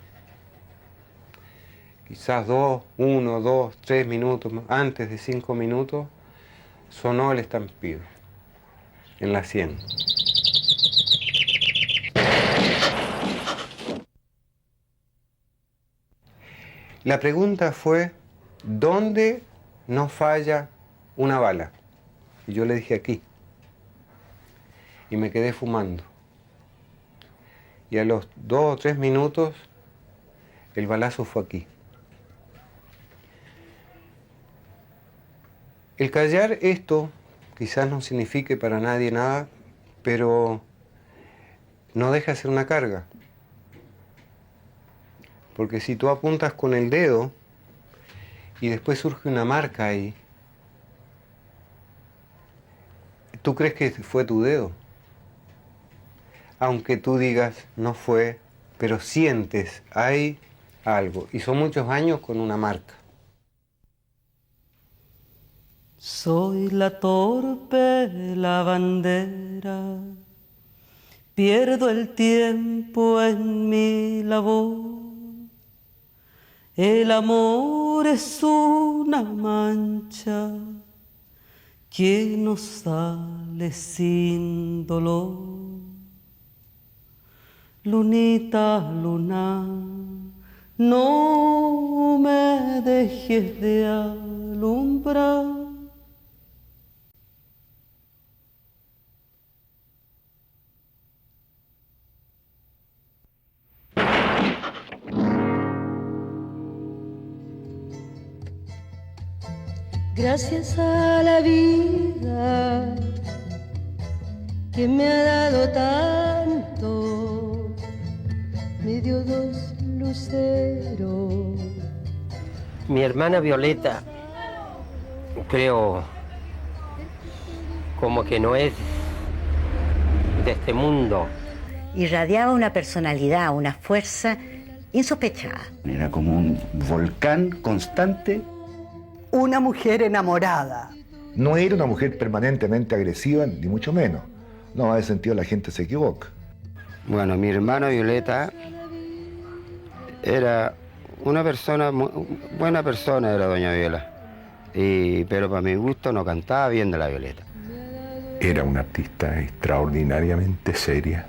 quizás 1, 2, 3 minutos, antes de 5 minutos, sonó el estampido en la 100. La pregunta fue, ¿dónde no falla una bala? Y yo le dije aquí. Y me quedé fumando. Y a los 2 o 3 minutos, el balazo fue aquí. El callar esto quizás no signifique para nadie nada, pero no deja de ser una carga. Porque si tú apuntas con el dedo y después surge una marca ahí, tú crees que fue tu dedo. Aunque tú digas no fue, pero sientes, hay algo. Y son muchos años con una marca. Soy la torpe lavandera pierdo el tiempo en mi labor. El amor es una mancha que no sale sin dolor. Lunita, luna, no me dejes de alumbrar. Gracias a la vida que me ha dado tanto, me dio 2 luceros. Mi hermana Violeta, creo, como que no es de este mundo. Irradiaba una personalidad, una fuerza insospechada. Era como un volcán constante. Una mujer enamorada. No era una mujer permanentemente agresiva, ni mucho menos. No, en ese sentido la gente se equivoca. Bueno, mi hermana Violeta era una persona, buena persona era doña Viola. Pero para mi gusto no cantaba bien de la Violeta. Era una artista extraordinariamente seria.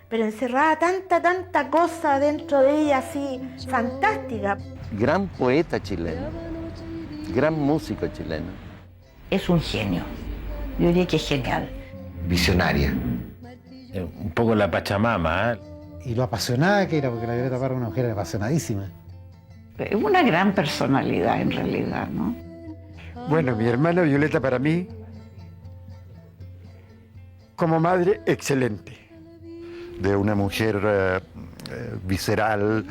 Pero encerraba tanta cosa dentro de ella, así, fantástica. Gran poeta chileno, gran músico chileno. Es un genio, yo diría que es genial. Visionaria. Un poco la Pachamama, ¿eh? Y lo apasionada que era, porque la Violeta Parra era una mujer apasionadísima. Es una gran personalidad en realidad, ¿no? Bueno, mi hermana Violeta para mí, como madre, excelente. De una mujer visceral,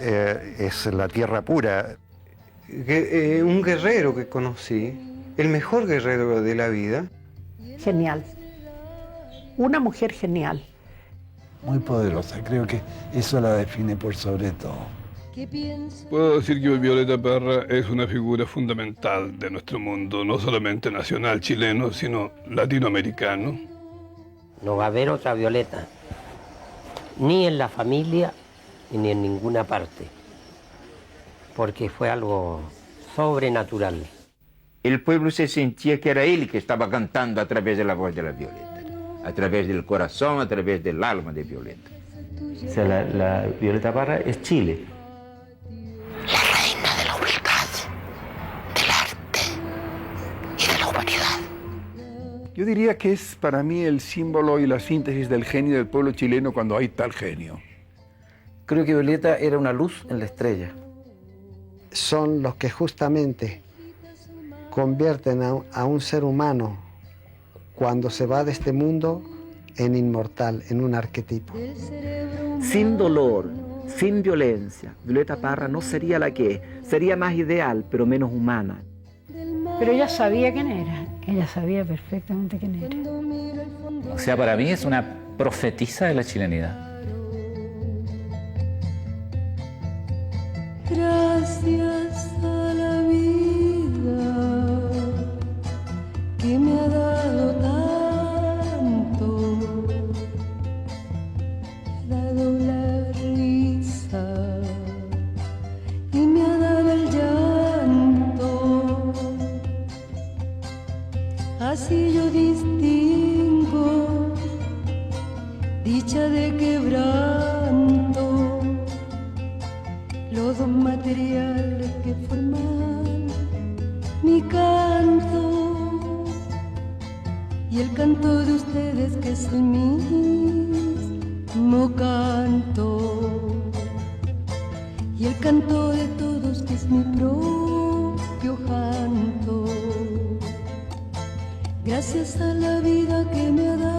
es la tierra pura. Un guerrero que conocí, el mejor guerrero de la vida. Genial. Una mujer genial. Muy poderosa, creo que eso la define por sobre todo. Puedo decir que Violeta Parra es una figura fundamental de nuestro mundo, no solamente nacional chileno, sino latinoamericano. No va a haber otra Violeta, ni en la familia, ni en ninguna parte, porque fue algo sobrenatural. El pueblo se sentía que era él que estaba cantando a través de la voz de la Violeta, a través del corazón, a través del alma de Violeta. O sea, la Violeta Parra es Chile. La reina de la humildad, del arte y de la humanidad. Yo diría que es para mí el símbolo y la síntesis del genio del pueblo chileno cuando hay tal genio. Creo que Violeta era una luz en la estrella. Son los que justamente convierten a un ser humano cuando se va de este mundo en inmortal, en un arquetipo. Sin dolor, sin violencia, Violeta Parra no sería la que es. Sería más ideal, pero menos humana. Pero ella sabía quién era. Ella sabía perfectamente quién era. O sea, para mí es una profetisa de la chilenidad. Gracias a la vida que me ha dado tanto, me ha dado la risa y me ha dado el llanto. Así yo distingo dicha de quebranto, los dos materiales que forman mi canto y el canto de ustedes que es el mismo canto y el canto de todos que es mi propio canto. Gracias a la vida que me ha dado